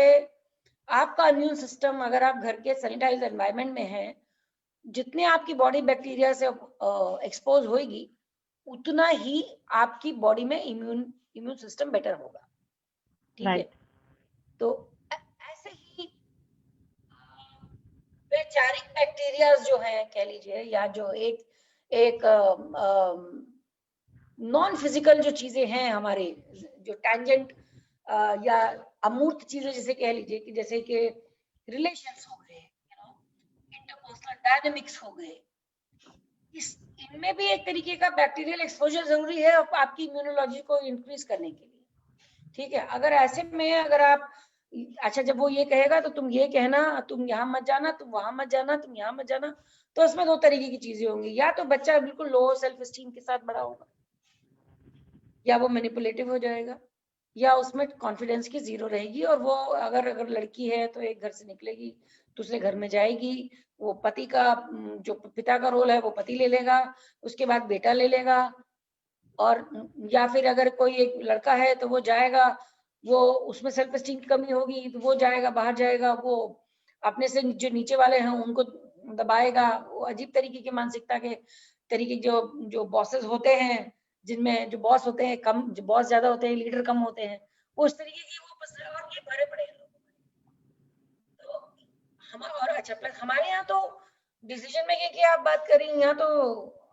आपका इम्यून सिस्टम अगर आप घर के सैनिटाइज एनवायरनमेंट में है, जितने आपकी बॉडी बैक्टीरिया से एक्सपोज होगी, उतना ही आपकी बॉडी में इम्यून सिस्टम बेटर होगा। ठीक है, राइट, तो ऐसे ही वैचारिक बैक्टीरिया जो है कह लीजिए, या जो एक नॉन फिजिकल जो चीजें हैं हमारे, जो टैंजेंट या अमूर्त चीजें जैसे कह लीजिए, कि जैसे कि रिलेशंस हो गए, इंटरपर्सनल डायनामिक्स हो गए, इनमें भी एक तरीके का बैक्टीरियल एक्सपोजर जरूरी है आपकी इम्यूनोलॉजी को इंक्रीज करने के लिए। ठीक है, अगर ऐसे में अगर आप, अच्छा जब वो ये कहेगा तो तुम ये कहना, तुम यहाँ मत जाना, तुम वहां मत जाना, तुम यहाँ मत जाना, तो इसमें दो तरीके की चीजें होंगी, या तो बच्चा बिल्कुल लो सेल्फ एस्टीम के साथ बड़ा होगा, या वो मैनिपुलेटिव हो जाएगा, या उसमें कॉन्फिडेंस की जीरो रहेगी, और वो अगर लड़की है तो एक घर से निकलेगी दूसरे घर में जाएगी, वो पति का जो पिता का रोल है वो पति ले लेगा, उसके बाद बेटा ले लेगा, और या फिर अगर कोई एक लड़का है तो वो जाएगा, वो उसमें सेल्फ एस्टीम की कमी होगी तो वो जाएगा बाहर जाएगा, वो अपने से जो नीचे वाले हैं उनको दबाएगा। वो अजीब तरीके की मानसिकता के तरीके जो जो बॉसेस होते हैं, जिनमें जो बॉस होते हैं कम, जो बॉस ज्यादा होते हैं लीडर कम होते हैं, वो उस तरीके की वो बस, और ये भरे पड़े हैं लोग। तो और अच्छा प्लस हमारे यहाँ तो डिसीजन मेकिंग की आप बात करें, यहाँ तो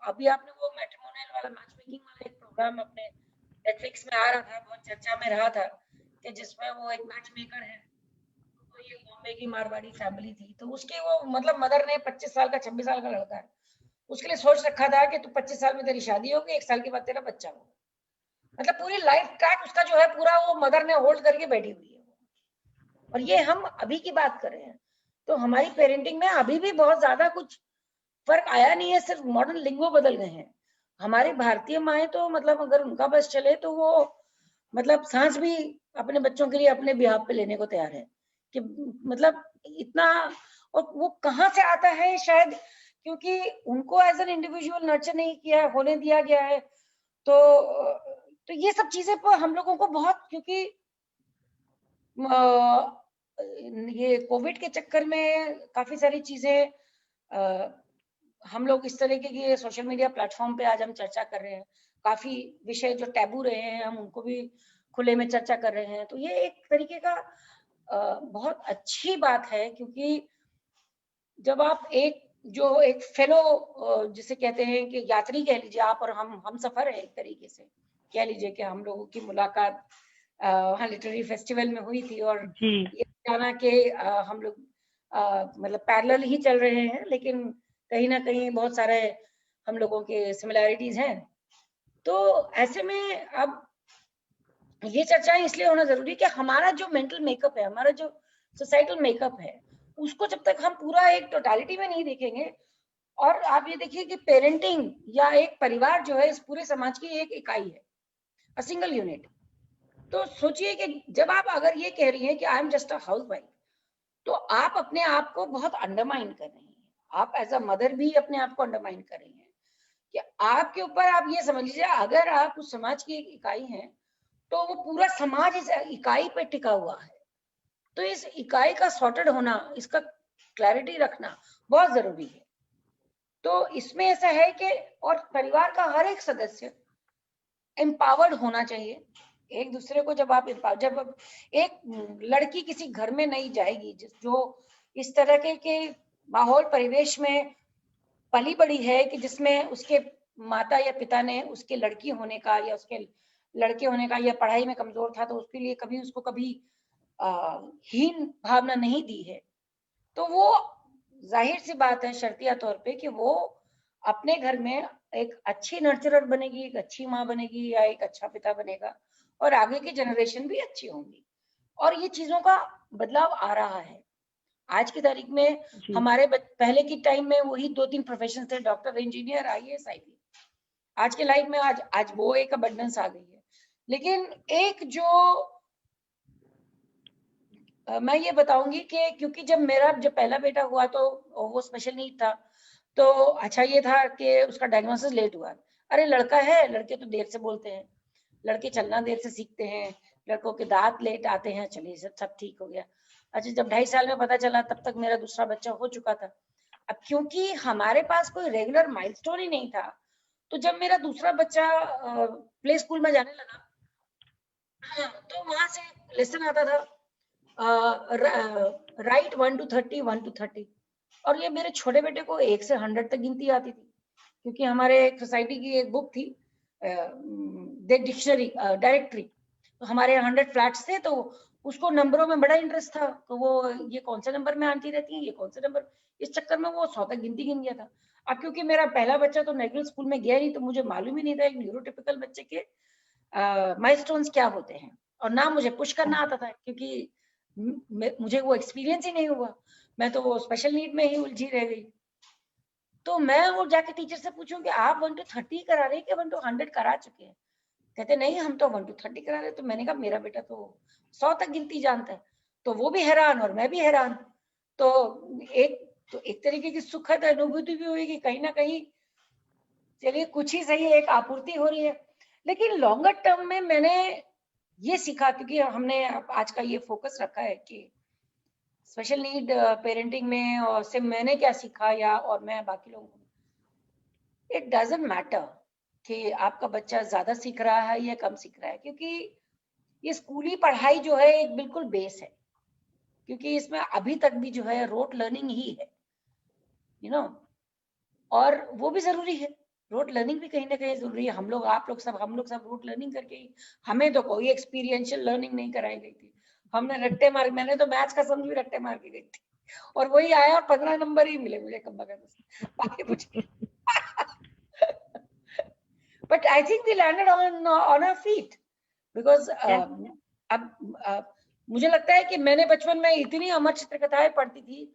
अभी आपने वो मैट्रिमोनियल वाला मैच मेकिंग वाला एक प्रोग्राम अपने नेटफ्लिक्स में आ रहा था, बहुत चर्चा में रहा था, कि जिसमें वो एक मैच मेकर है, तो ये बॉम्बे की मारवाड़ी फैमिली थी, तो उसके वो मतलब मदर ने 25 साल का 26 साल का लड़का है, उसके लिए सोच रखा था कि तू 25 साल में तेरी शादी होगी, 1 साल के बाद तेरा बच्चा होगा, मतलब पूरी लाइफ ट्रैक उसका जो है पूरा वो मदर ने होल्ड करके बैठी हुई है। और ये हम अभी की बात कर रहे हैं, तो हमारी पेरेंटिंग में अभी भी बहुत ज्यादा कुछ फर्क आया नहीं है, सिर्फ मॉडर्न लिंगो बदल गए हैं। हमारी भारतीय माएँ तो मतलब अगर उनका बस चले तो वो मतलब सांस भी अपने बच्चों के लिए अपने बिहाफ पे लेने को तैयार है, कि मतलब इतना, और वो कहाँ से आता है, शायद क्योंकि उनको एज एन इंडिविजुअल नर्चर नहीं किया होने दिया गया है। तो ये सब चीजें पर हम लोगों को बहुत, क्योंकि ये कोविड के चक्कर में काफी सारी चीजें हम लोग इस तरीके की सोशल मीडिया प्लेटफॉर्म पे आज हम चर्चा कर रहे हैं, काफी विषय जो टैबू रहे हैं हम उनको भी खुले में चर्चा कर रहे हैं, तो ये एक तरीके का बहुत अच्छी बात है, क्योंकि जब आप एक फेलो जिसे कहते हैं कि यात्री कह लीजिए आप और हम सफर है, एक तरीके से कह लीजिए कि हम लोगों की मुलाकात वहाँ लिटरेरी फेस्टिवल में हुई थी, और ये जाना कि हम लोग मतलब पैरेलल ही चल रहे हैं, लेकिन कहीं ना कहीं बहुत सारे हम लोगों के सिमिलैरिटीज हैं। तो ऐसे में अब ये चर्चाएं इसलिए होना जरूरी कि हमारा जो मेंटल मेकअप है, हमारा जो सोसाइटल मेकअप है, उसको जब तक हम पूरा एक टोटालिटी में नहीं देखेंगे, और आप ये देखिए कि पेरेंटिंग या एक परिवार जो है इस पूरे समाज की एक इकाई है, अ सिंगल यूनिट। तो सोचिए कि जब आप अगर ये कह रही हैं कि I am just a house wife, तो आप अपने आप को बहुत अंडरमाइन कर रही हैं, आप एज अ मदर भी अपने आप को अंडरमाइन कर रही हैं, कि आपके ऊपर आप ये समझ लीजिए अगर आप उस समाज की एक इकाई हैं, तो वो पूरा समाज इस इकाई पे टिका हुआ है, तो इस इकाई का सॉर्टेड होना, इसका क्लैरिटी रखना बहुत जरूरी है। तो इसमें ऐसा है कि और परिवार का हर एक सदस्य एम्पावर्ड होना चाहिए, एक दूसरे को जब जब एक लड़की किसी घर में नहीं जाएगी जो इस तरह के माहौल परिवेश में पली बड़ी है, कि जिसमें उसके माता या पिता ने उसके लड़की होने का या उसके लड़के होने का या पढ़ाई में कमजोर था तो उसके लिए कभी उसको कभी हीन भावना नहीं दी है, तो वो जाहिर सी बात है शर्तिया तौर पे कि वो अपने घर में एक अच्छी नर्चरर बनेगी, एक अच्छी माँ बनेगी या एक अच्छा पिता बनेगा, और आगे की जनरेशन भी अच्छी होंगी। और ये चीजों का बदलाव आ रहा है आज की तारीख में। हमारे पहले की टाइम में वही 2-3 प्रोफेशन थे, डॉक्टर, इंजीनियर, IAS, IPS। आज के लाइफ में आज वो एक अबंडेंस आ गई है, लेकिन एक जो मैं ये बताऊंगी कि क्योंकि जब पहला बेटा हुआ तो वो स्पेशल नीड था, तो अच्छा ये था कि उसका डायग्नोसिस लेट हुआ। अरे लड़का है, लड़के तो देर से बोलते हैं, लड़के चलना देर से सीखते हैं, लड़कों के दांत लेट आते हैं, चलिए सब ठीक हो गया। अच्छा जब 2.5 साल में पता चला तब तक मेरा दूसरा बच्चा हो चुका था। अब क्योंकि हमारे पास कोई रेगुलर माइलस्टोन ही नहीं था, तो जब मेरा दूसरा बच्चा प्ले स्कूल में जाने लगा, हाँ, तो वहां से लेसन आता था, राइट 1 to 30, 1 to 30। और ये मेरे छोटे बेटे को 1 से 100 तक गिनती आती थी, क्योंकि हमारे सोसाइटी की एक बुक थी डिक्शनरी डायरेक्टरी, तो हमारे 100 फ्लैट्स थे, तो उसको नंबरों में बड़ा इंटरेस्ट था, तो वो ये कौन से नंबर में आंटी रहती है, ये कौन से नंबर, इस चक्कर में वो 100 तक गिनती गिन गया था। अब क्योंकि मेरा पहला बच्चा तो रेगुलर स्कूल में गया नहीं, तो मुझे मालूम ही नहीं था एक न्यूरोटिपिकल बच्चे के माइलस्टोन्स क्या होते हैं, और ना मुझे पुश करना आता था, क्योंकि मुझे वो एक्सपीरियंस ही नहीं हुआ, मैं तो वो स्पेशल नीड में ही उलझी रह गई। तो मैं वो जाके टीचर से पूछूं कि आप 1 to 30 करा रहे हैं कि 1 to 100 करा चुके हैं? कहते नहीं हम तो 1 to 30 करा रहे हैं। तो मैंने कहा मेरा बेटा तो 100 तक गिनती जानता है। तो वो भी हैरान और मैं भी हैरान। तो एक तरीके की सुखद अनुभूति भी हुई कि कहीं ना कहीं चलिए कुछ ही सही एक आपूर्ति हो रही है। लेकिन लॉन्गर टर्म में मैंने ये सीखा, क्योंकि हमने आज का ये फोकस रखा है कि स्पेशल नीड पेरेंटिंग में, और से मैंने क्या सीखा या और मैं बाकी लोगों को, इट डजंट मैटर कि आपका बच्चा ज्यादा सीख रहा है या कम सीख रहा है, क्योंकि ये स्कूली पढ़ाई जो है एक बिल्कुल बेस है, क्योंकि इसमें अभी तक भी जो है रोट लर्निंग ही है, यू नो, और वो भी जरूरी है, रोट लर्निंग भी कहीं ना कहीं जरूरी है। हम लोग सब रोट लर्निंग करके ही, हमें तो कोई एक्सपीरियंशियल लर्निंग नहीं कराई गई थी, हमने रट्टे मार, मैंने तो मैथ्स का समझ भी रट्टे मार के गई थी, और वही आया और 15 नंबर ही मिले मुझे कम बाकी कुछ but I think we landed on our feet because अब मुझे लगता है कि मैंने बचपन में इतनी अमर चित्र कथाएं पढ़ती थी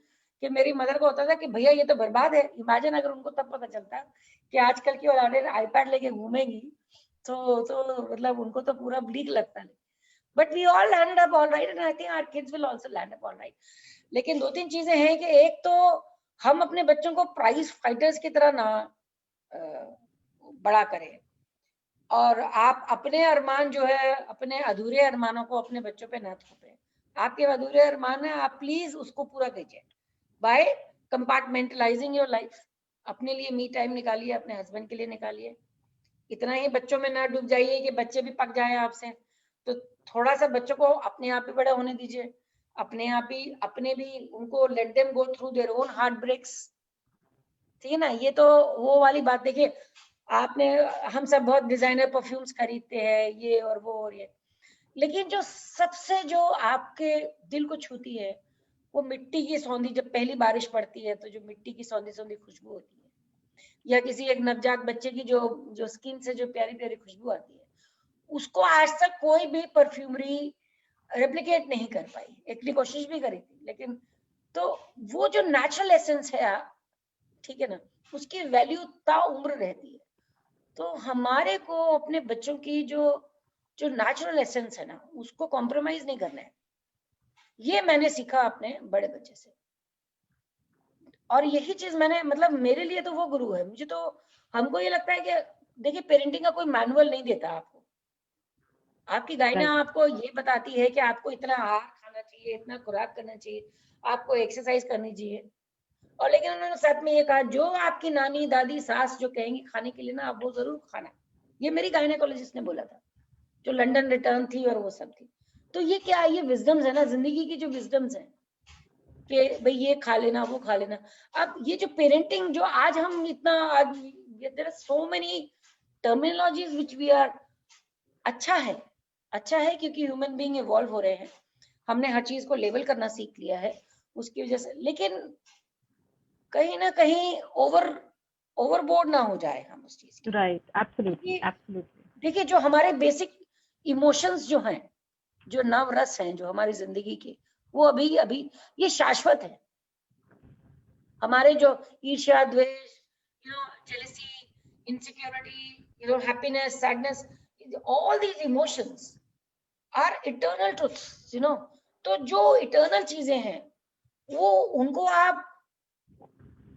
कि मेरी मदर को होता था कि भैया ये तो बर्बाद है। इमेजिन अगर उनको तब पता चलता कि आजकल की औलादें आईपैड लेके घूमेंगी, तो मतलब उनको तो पूरा ब्लीक लगता है। But we all landed up all right, and I think our kids will also land up all right. लेकिन 2-3 चीजें हैं कि एक तो हम अपने बच्चों को प्राइज फाइटर्स की तरह ना बड़ा करें, और आप अपने अरमान जो है, अपने अधूरे अरमानों को अपने बच्चों पे ना थोपें। आपके अधूरे अरमान है, आप प्लीज उसको पूरा कीजिए बाय कंपार्टमेंटलाइजिंग योर लाइफ। अपने लिए मी टाइम निकालिए, अपने हस्बैंड के लिए निकालिए, इतना ही बच्चों में ना डूब जाइए कि बच्चे भी पक जाए आपसे। तो थोड़ा सा बच्चों को अपने आप ही बड़ा होने दीजिए, अपने भी उनको let them go through their own heartbreaks, ठीक है ना। ये तो वो वाली बात देखिए, आपने, हम सब बहुत डिजाइनर परफ्यूम्स खरीदते हैं ये और वो और ये, लेकिन जो सबसे जो आपके दिल को छूती है वो मिट्टी की सौंधी, जब पहली बारिश पड़ती है तो जो मिट्टी की सौंधी सौंधी खुशबू होती है, या किसी एक नवजात बच्चे की जो स्किन से जो प्यारी प्यारी खुशबू आती है, उसको आज तक कोई भी परफ्यूमरी रेप्लिकेट नहीं कर पाई। इतनी कोशिश भी करी थी, लेकिन तो वो जो नेचुरल एसेंस है, ठीक है ना, उसकी वैल्यू ता उम्र रहती है। तो हमारे को अपने बच्चों की जो जो नेचुरल एसेंस है ना, उसको कॉम्प्रोमाइज नहीं करना है। ये मैंने सीखा अपने बड़े बच्चे से, और यही चीज मैंने, मतलब मेरे लिए तो वो गुरु है। मुझे तो, हमको ये लगता है कि देखिए पेरेंटिंग का कोई मैनुअल नहीं देता आपको, आपकी गाइना आपको ये बताती है कि आपको इतना आहार खाना चाहिए, इतना खुराक करना चाहिए, आपको एक्सरसाइज करनी चाहिए, और लेकिन उन्होंने साथ में ये कहा जो आपकी नानी दादी सास जो कहेंगी खाने के लिए ना, आप वो जरूर खाना। ये मेरी गायनेकोलॉजिस्ट ने बोला था, जो लंदन रिटर्न थी और वो सब थी। तो ये क्या है, ये विजडम्स है ना, जिंदगी की जो विजडम्स है कि भाई ये खा लेना वो खा लेना। अब ये जो पेरेंटिंग जो आज हम इतना, आज there are so many terminologies which we are, अच्छा है क्योंकि ह्यूमन बीइंग इवॉल्व हो रहे हैं, हमने हर चीज को लेबल करना सीख लिया है उसकी वजह से, लेकिन कहीं ना कहीं ओवरबोर्ड ना हो जाए हम उस चीज की। Right, absolutely absolutely. देखिए जो हमारे बेसिक इमोशंस जो हैं, जो नव रस हैं जो हमारी जिंदगी के, वो अभी ये शाश्वत है। हमारे जो ईर्ष्या, द्वेष, jealousy, insecurity, happiness, sadness, all these emotions are eternal truths, you know. तो जो eternal चीजें हैं वो उनको आप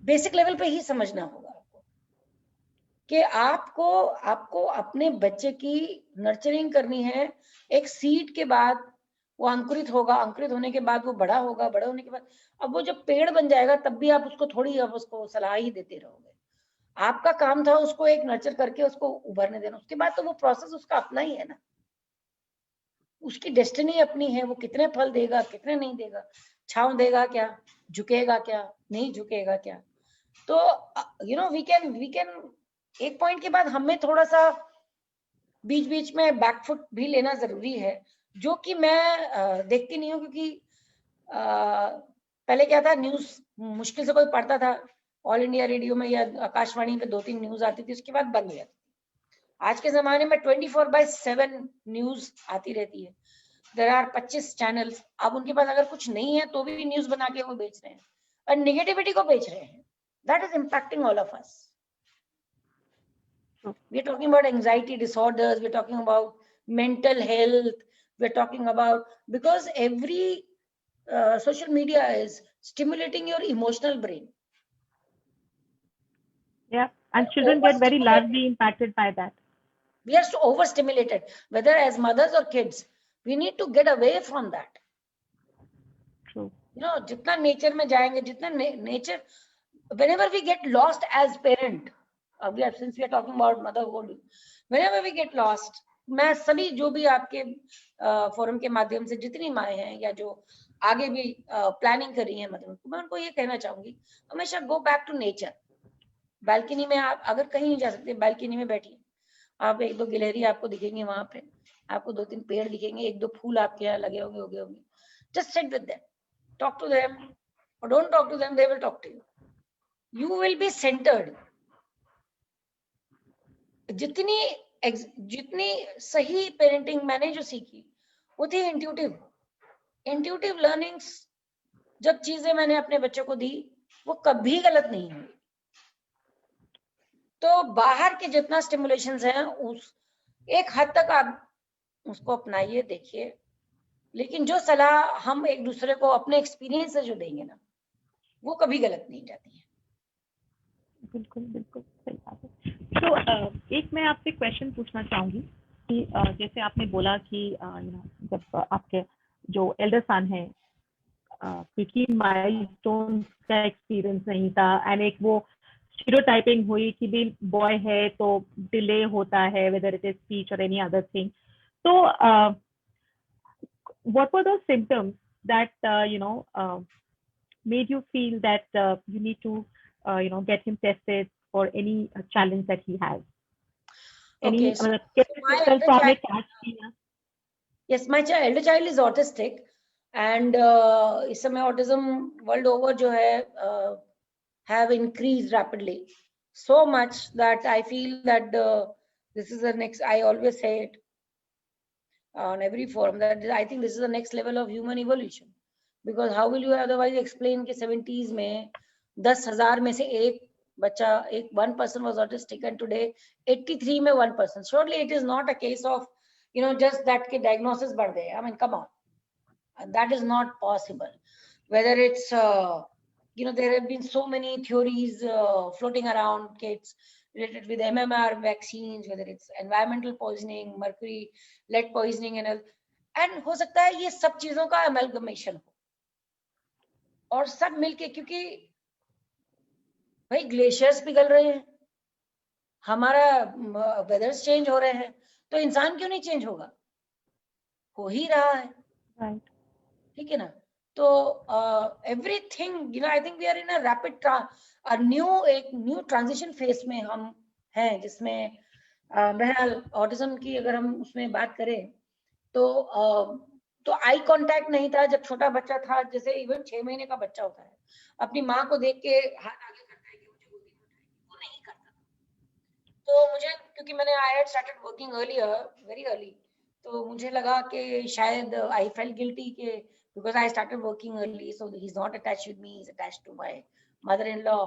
बेसिक लेवल पे ही समझना होगा आपको, कि आपको अपने बच्चे की नर्चरिंग करनी है। एक सीड के बाद वो अंकुरित होगा, अंकुरित होने के बाद वो बड़ा होगा, बड़ा होने के बाद अब वो जब पेड़ बन जाएगा तब भी आप उसको थोड़ी अब उसको सलाह ही देते रहोगे। आपका काम था उसको एक नर्चर करके उसको उभरने देना, उसके बाद तो वो प्रोसेस उसका अपना ही है ना, उसकी डेस्टिनी अपनी है, वो कितने फल देगा कितने नहीं देगा, छांव देगा क्या, झुकेगा क्या नहीं झुकेगा क्या। तो यू नो वी कैन एक पॉइंट के बाद हमें थोड़ा सा बीच बीच में बैकफुट भी लेना जरूरी है, जो कि मैं देखती नहीं हूँ, क्योंकि पहले क्या था, न्यूज मुश्किल से कोई पढ़ता था, ऑल इंडिया रेडियो में या आकाशवाणी पे 2-3 न्यूज आती थी, उसके बाद बंद हो जाती थी। आज के जमाने में 24/7 न्यूज आती रहती है, देयर आर 25 चैनल्स। अब उनके पास अगर कुछ नहीं है तो भी न्यूज बना के वो बेच रहे हैं और निगेटिविटी को बेच रहे हैं। That is impacting all of us. We are talking about anxiety disorders, we're talking about mental health, we're talking about, because every social media is stimulating your emotional brain. Yeah, and children get very largely impacted by that. We are so overstimulated, whether as mothers or kids. We need to get away from that. True. You know, जितना nature में जाएंगे, जितना nature, whenever we get lost as parent, since we are talking about motherhood, whenever we get lost, मैं सभी जो भी आपके forum के माध्यम से जितनी माएँ हैं या जो आगे भी प्लानिंग कर रही हैं मदरहुड, तो मैं उनको ये कहना चाहूंगी, हमेशा go back to nature. Balcony में आप अगर कहीं नहीं जा सकते, बालकनी में बैठिए, आप 1-2 गिलहरी आपको दिखेंगे, वहां पे आपको 2-3 पेड़ दिखेंगे, 1-2 फूल आपके यहाँ लगे होंगे, उगे होंगे। Just sit with them, talk to them or don't talk to them, they will talk to you. You will be centered. जितनी सही पेरेंटिंग मैंने जो सीखी वो थी इंट्यूटिव लर्निंग्स। जब चीजें मैंने अपने बच्चों को दी वो कभी गलत नहीं हुई। तो बाहर के जितना स्टिमुलेशंस हैं उस एक हद तक आप उसको अपनाइए, देखिए, लेकिन जो सलाह हम एक दूसरे को अपने एक्सपीरियंस से जो देंगे ना, वो कभी गलत नहीं जाती है। बिल्कुल बिल्कुल सही बात है। तो एक मैं आपसे क्वेश्चन पूछना चाहूंगी कि जैसे आपने बोला कि जब आपके जो एल्डर सन है क्योंकि माइलस्टोन का एक्सपीरियंस नहीं था एंड एक वो स्टीरियोटाइपिंग हुई कि भी बॉय है तो डिले होता है वेदर इट इज स्पीच और एनी अदर थिंग। तो what were those symptoms that made you feel that you need to get him tested for any challenge that he has? Okay, so my elder child is autistic and इस समय autism world over जो है have increased rapidly, so much that I feel that this is the next, I always say it on every forum, that I think this is the next level of human evolution, because how will you otherwise explain कि 70s में 10,000 में से एक बच्चा, एक 1 person was autistic and today 83 में 1 person. Surely it is not a case of just that के diagnosis बढ़ गए. I mean, come on, that is not possible. Whether it's there have been so many theories floating around kids related with MMR vaccines, whether it's environmental poisoning, mercury, lead poisoning and हो सकता है ये सब चीजों का amalgamation हो और सब मिलके, क्योंकि भाई ग्लेशियर्स पिघल रहे हैं, हमारा वेदर्स चेंज हो रहे हैं, तो इंसान क्यों नहीं चेंज होगा? हो ही रहा है, ठीक है ना? तो everything I think we are in a rapid new transition phase में हम हैं, जिसमें बहरहाल ऑटिज्म की अगर हम उसमें बात करें तो आई कांटेक्ट नहीं था जब छोटा बच्चा था। जैसे इवन 6 महीने का बच्चा होता है, अपनी माँ को देख के हाथ आगे करता है कि मुझे गोदी में उठाए, वो नहीं करता। तो मुझे, क्योंकि मैंने I had started working earlier, very early, तो मुझे लगा कि शायद आई फेल्ट गिल्टी के because I started working early, so he's not attached with me, he's attached to my mother-in-law.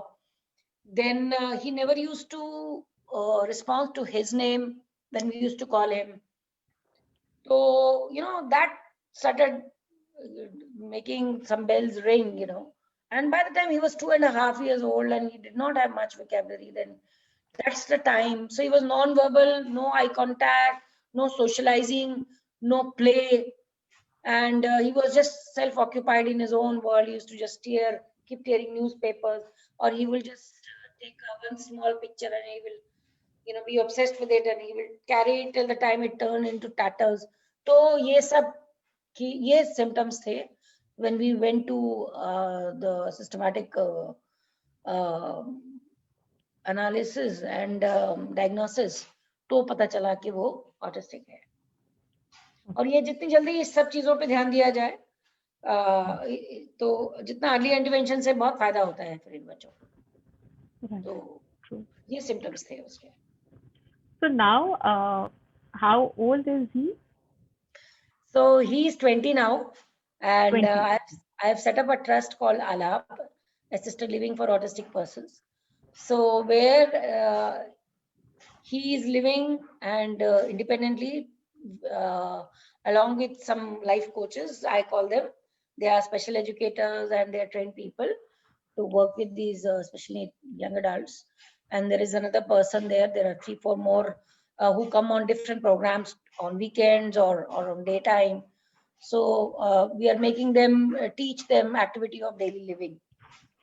Then he never used to respond to his name then we used to call him. So, that started making some bells ring, and by the time he was 2.5 years old and he did not have much vocabulary, then that's the time. So he was non-verbal, no eye contact, no socializing, no play, and he was just self-occupied in his own world. He used to just keep tearing newspapers, or he will just take one small picture and he will be obsessed with it, and he will carry it till the time it turned into tatters. So ye symptoms the when we went to the systematic analysis and diagnosis, तो पता चला कि वो autistic है. और ये जितनी जल्दी इस सब चीजों पे ध्यान दिया जाए, तो जितना अर्ली इंटरवेंशन से बहुत फायदा होता है फिर इन बच्चों को. तो ये सिम्टम्स थे उसके. So now, how old is he? So he's 20 now, and 20. I have set up a trust called Alap, Assisted Living for Autistic Persons. So where he is living and independently, along with some life coaches, I call them. They are special educators and they are trained people to work with these especially young adults. And there is another person there. There are 3-4 more who come on different programs on weekends or on daytime. So we are making them teach them activity of daily living,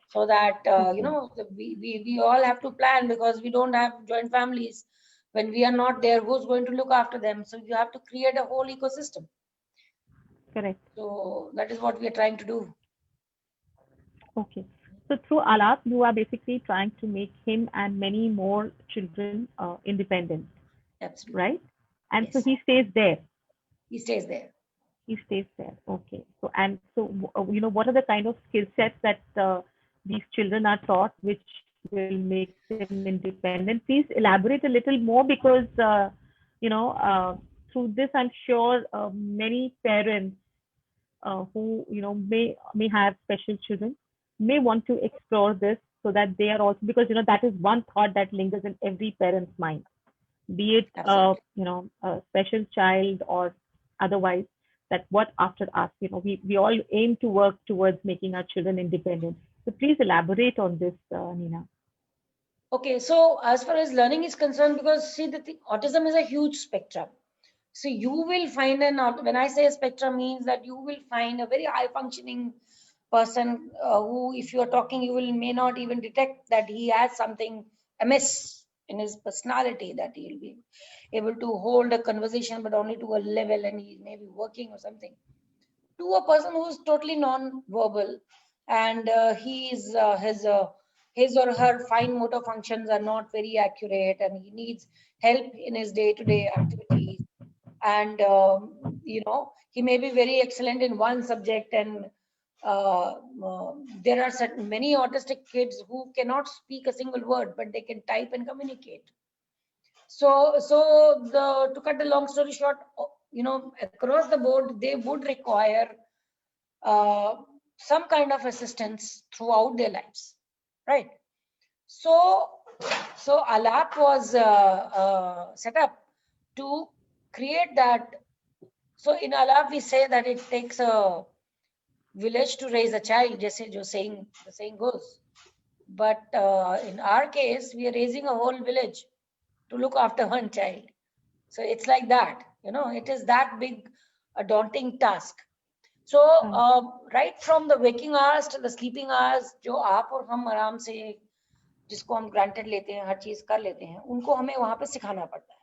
so that we all have to plan, because we don't have joint families. When we are not there, who's going to look after them? So you have to create a whole ecosystem. Correct. So that is what we are trying to do. Okay. So through Alap, you are basically trying to make him and many more children independent. Absolutely. Right? And Yes. so he stays there. He stays there. He stays there. Okay. So what are the kind of skill sets that these children are taught, which will make them independent? Please elaborate a little more, because through this, I'm sure many parents who may have special children may want to explore this, so that they are also, because that is one thought that lingers in every parent's mind, be it a special child or otherwise, that what after us, we all aim to work towards making our children independent. So please elaborate on this, Nina. Okay, so as far as learning is concerned, because see, autism is a huge spectrum. So you will find when I say spectrum, means that you will find a very high functioning person who, if you are talking, you may not even detect that he has something amiss in his personality, that he will be able to hold a conversation, but only to a level, and he may be working or something, to a person who is totally non-verbal, and his or her fine motor functions are not very accurate, and he needs help in his day-to-day activities. And he may be very excellent in one subject, and there are many autistic kids who cannot speak a single word, but they can type and communicate. So to cut the long story short, across the board, they would require some kind of assistance throughout their lives, right? So Alap was set up to create that. So in Alap, we say that it takes a village to raise a child, the saying goes. But in our case, we are raising a whole village to look after one child. So it's like that, it is that big, a daunting task. So right from the waking hours to the sleeping hours, जो आप और हम आराम से जिसको हम granted लेते हैं, हर चीज कर लेते हैं, उनको हमें वहां पे सिखाना पड़ता है.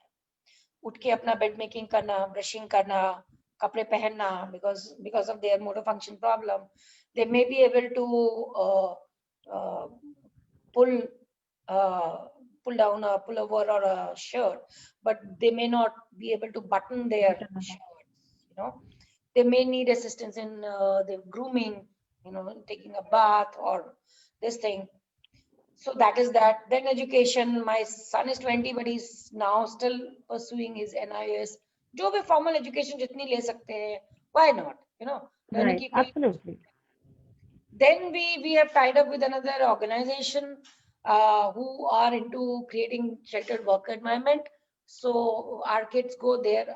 उठ के अपना बेड मेकिंग करना, ब्रशिंग करना, कपड़े पहनना, because of their motor function problem, they may be able to pull down a pullover or a shirt, but they may not be able to button their shirts. They may need assistance in the grooming, taking a bath or this thing. So that is that. Then education. My son is 20, but he's now still pursuing his NIS. जो भी formal education जितनी ले सकते हैं, why not? Right. Absolutely. Then we have tied up with another organization who are into creating sheltered work environment So our kids go there.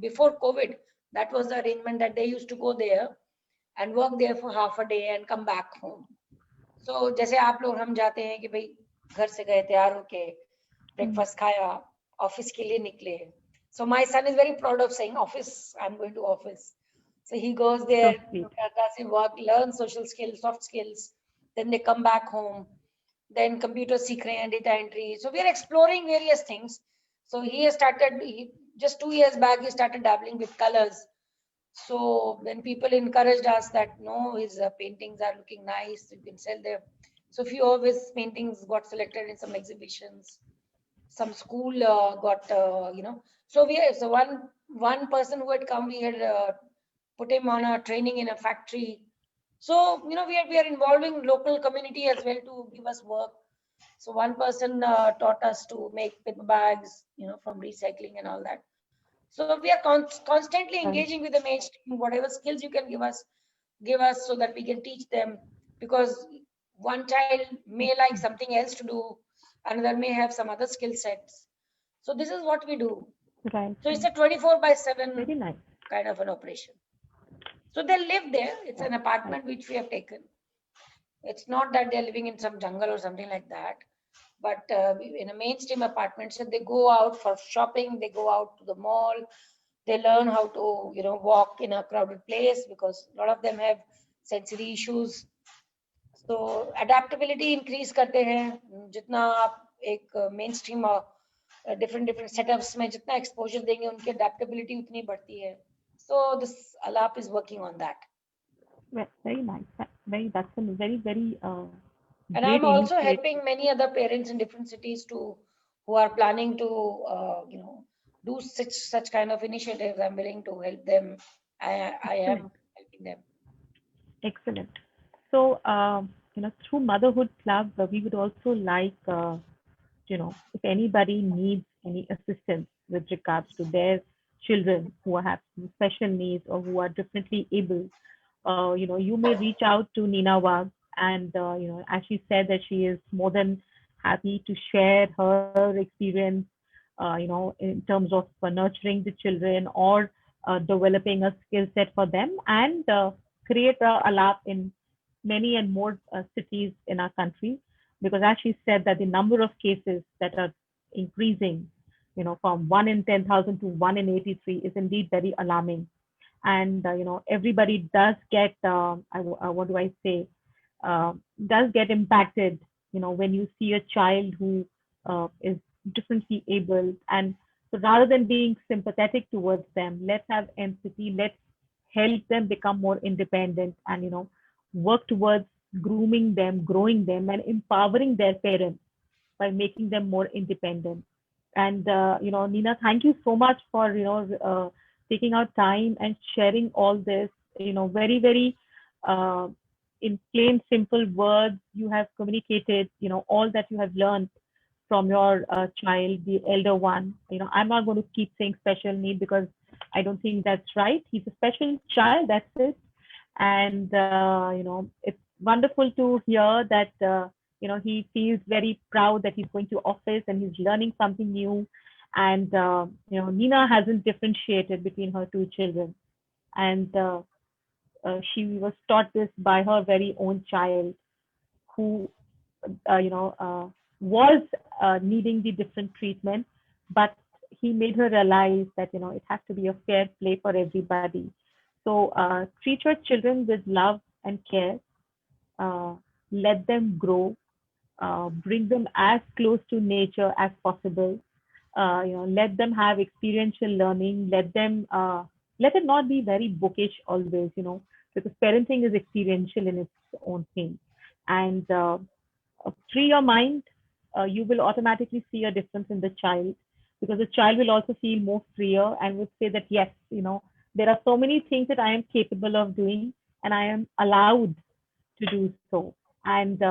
Before COVID, that was the arrangement, that they used to go there and work there for half a day and come back home. So जैसे आप लोग हम जाते हैं कि भाई घर से गए तैयार होके ब्रेकफास्ट खाया ऑफिस के लिए निकले. So my son is very proud of saying office, I'm going to office. So he goes there, sweet. does his work, learn social skills, soft skills. Then they come back home. Then computer seekh rahe hain, data entry. So we are exploring various things. So he has started, just 2 years back, he started dabbling with colors. So when people encouraged us that no, his paintings are looking nice, you can sell them. So few of his paintings got selected in some exhibitions. Some school got, So so one person who had come, we had put him on a training in a factory. So we are involving local community as well to give us work. So one person taught us to make paper bags, from recycling and all that. So we are constantly engaging with the mainstream. Whatever skills you can give us so that we can teach them, because one child may like something else to do, another may have some other skill sets. So this is what we do. Right. So it's a 24/7 Very nice. kind of an operation. So they live there. It's an apartment which we have taken. It's not that they're living in some jungle or something like that, but in a mainstream apartment. So they go out for shopping, they go out to the mall, they learn how to walk in a crowded place, because a lot of them have sensory issues. So adaptability increase करते हैं. जितना आप एक mainstream different setups में जितना exposure देंगे, उनकी adaptability उतनी बढ़ती है. So this Alap is working on that. Very nice. That's a very, very and I'm also helping many other parents in different cities who are planning to do such kind of initiatives. I'm willing to help them. I am helping them. Excellent. So through Motherhood Club, we would also like if anybody needs any assistance with regards to their children who have special needs or who are differently able, you may reach out to Nina Wag, and as she said, that she is more than happy to share her experience, in terms of nurturing the children or developing a skill set for them, and create a lab in many and more cities in our country. Because as she said, that the number of cases that are increasing, from 1 in 10,000 to 1 in 83 is indeed very alarming. And everybody does get what do I say, does get impacted when you see a child who is differently able. And so rather than being sympathetic towards them, let's have empathy, let's help them become more independent, and work towards grooming them, growing them, and empowering their parents by making them more independent. And Nina, thank you so much for taking out time and sharing all this. Very, very uh, in plain, simple words, you have communicated. All that you have learned from your child, the elder one. I'm not going to keep saying special need, because I don't think that's right. He's a special child. That's it. And it's wonderful to hear that he feels very proud that he's going to office and he's learning something new. And Nina hasn't differentiated between her two children, and she was taught this by her very own child, who was needing the different treatment, but he made her realize that it has to be a fair play for everybody. So treat your children with love and care. Uh, let them grow. Bring them as close to nature as possible. Let them have experiential learning. Let it not be very bookish always. Because parenting is experiential in its own thing. And free your mind, you will automatically see a difference in the child, because the child will also feel more freer and would say that, yes, there are so many things that I am capable of doing and I am allowed to do so. And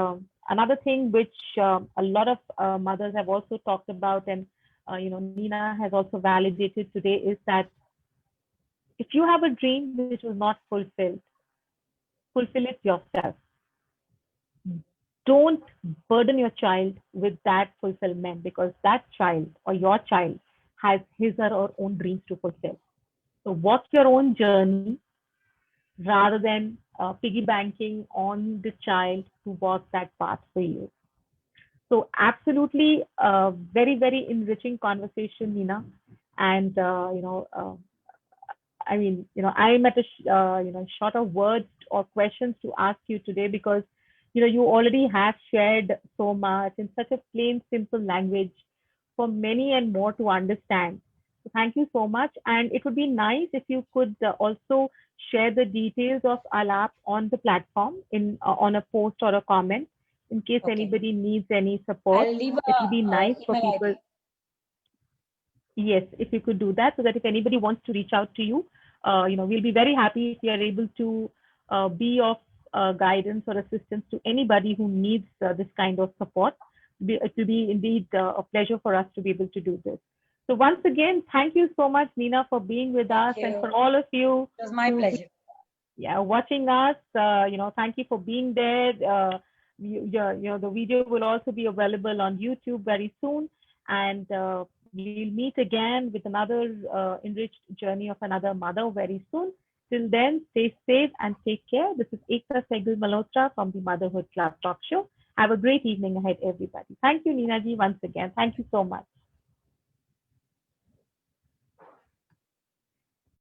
another thing which a lot of mothers have also talked about, and Nina has also validated today, is that if you have a dream which was not fulfilled, fulfill it yourself. Don't burden your child with that fulfillment, because that child or your child has his or her own dreams to fulfill. So what's your own journey rather than piggybanking on the child to walk that path for you? So absolutely, very, very enriching conversation, Nina. And, I mean, I'm at a, short of words or questions to ask you today because, you already have shared so much in such a plain, simple language for many and more to understand. So thank you so much. And it would be nice if you could also share the details of Alap on the platform on a post or a comment in case Okay. anybody needs any support. I'll leave It will be a nice for email people. ID. Yes, if you could do that, so that if anybody wants to reach out to you, we'll be very happy if you are able to be of guidance or assistance to anybody who needs this kind of support. It will be indeed a pleasure for us to be able to do this. So once again, thank you so much, Nina, for being with Thank us, and for you. all of you It was my who pleasure. watching us. Thank you for being there. The video will also be available on YouTube very soon, and we'll meet again with another enriched journey of another mother very soon. Till then, stay safe and take care. This is Ekta Sehgal Malhotra from the Motherhood Club Talk Show. Have a great evening ahead, everybody. Thank you, Nina ji, once again. Thank you so much.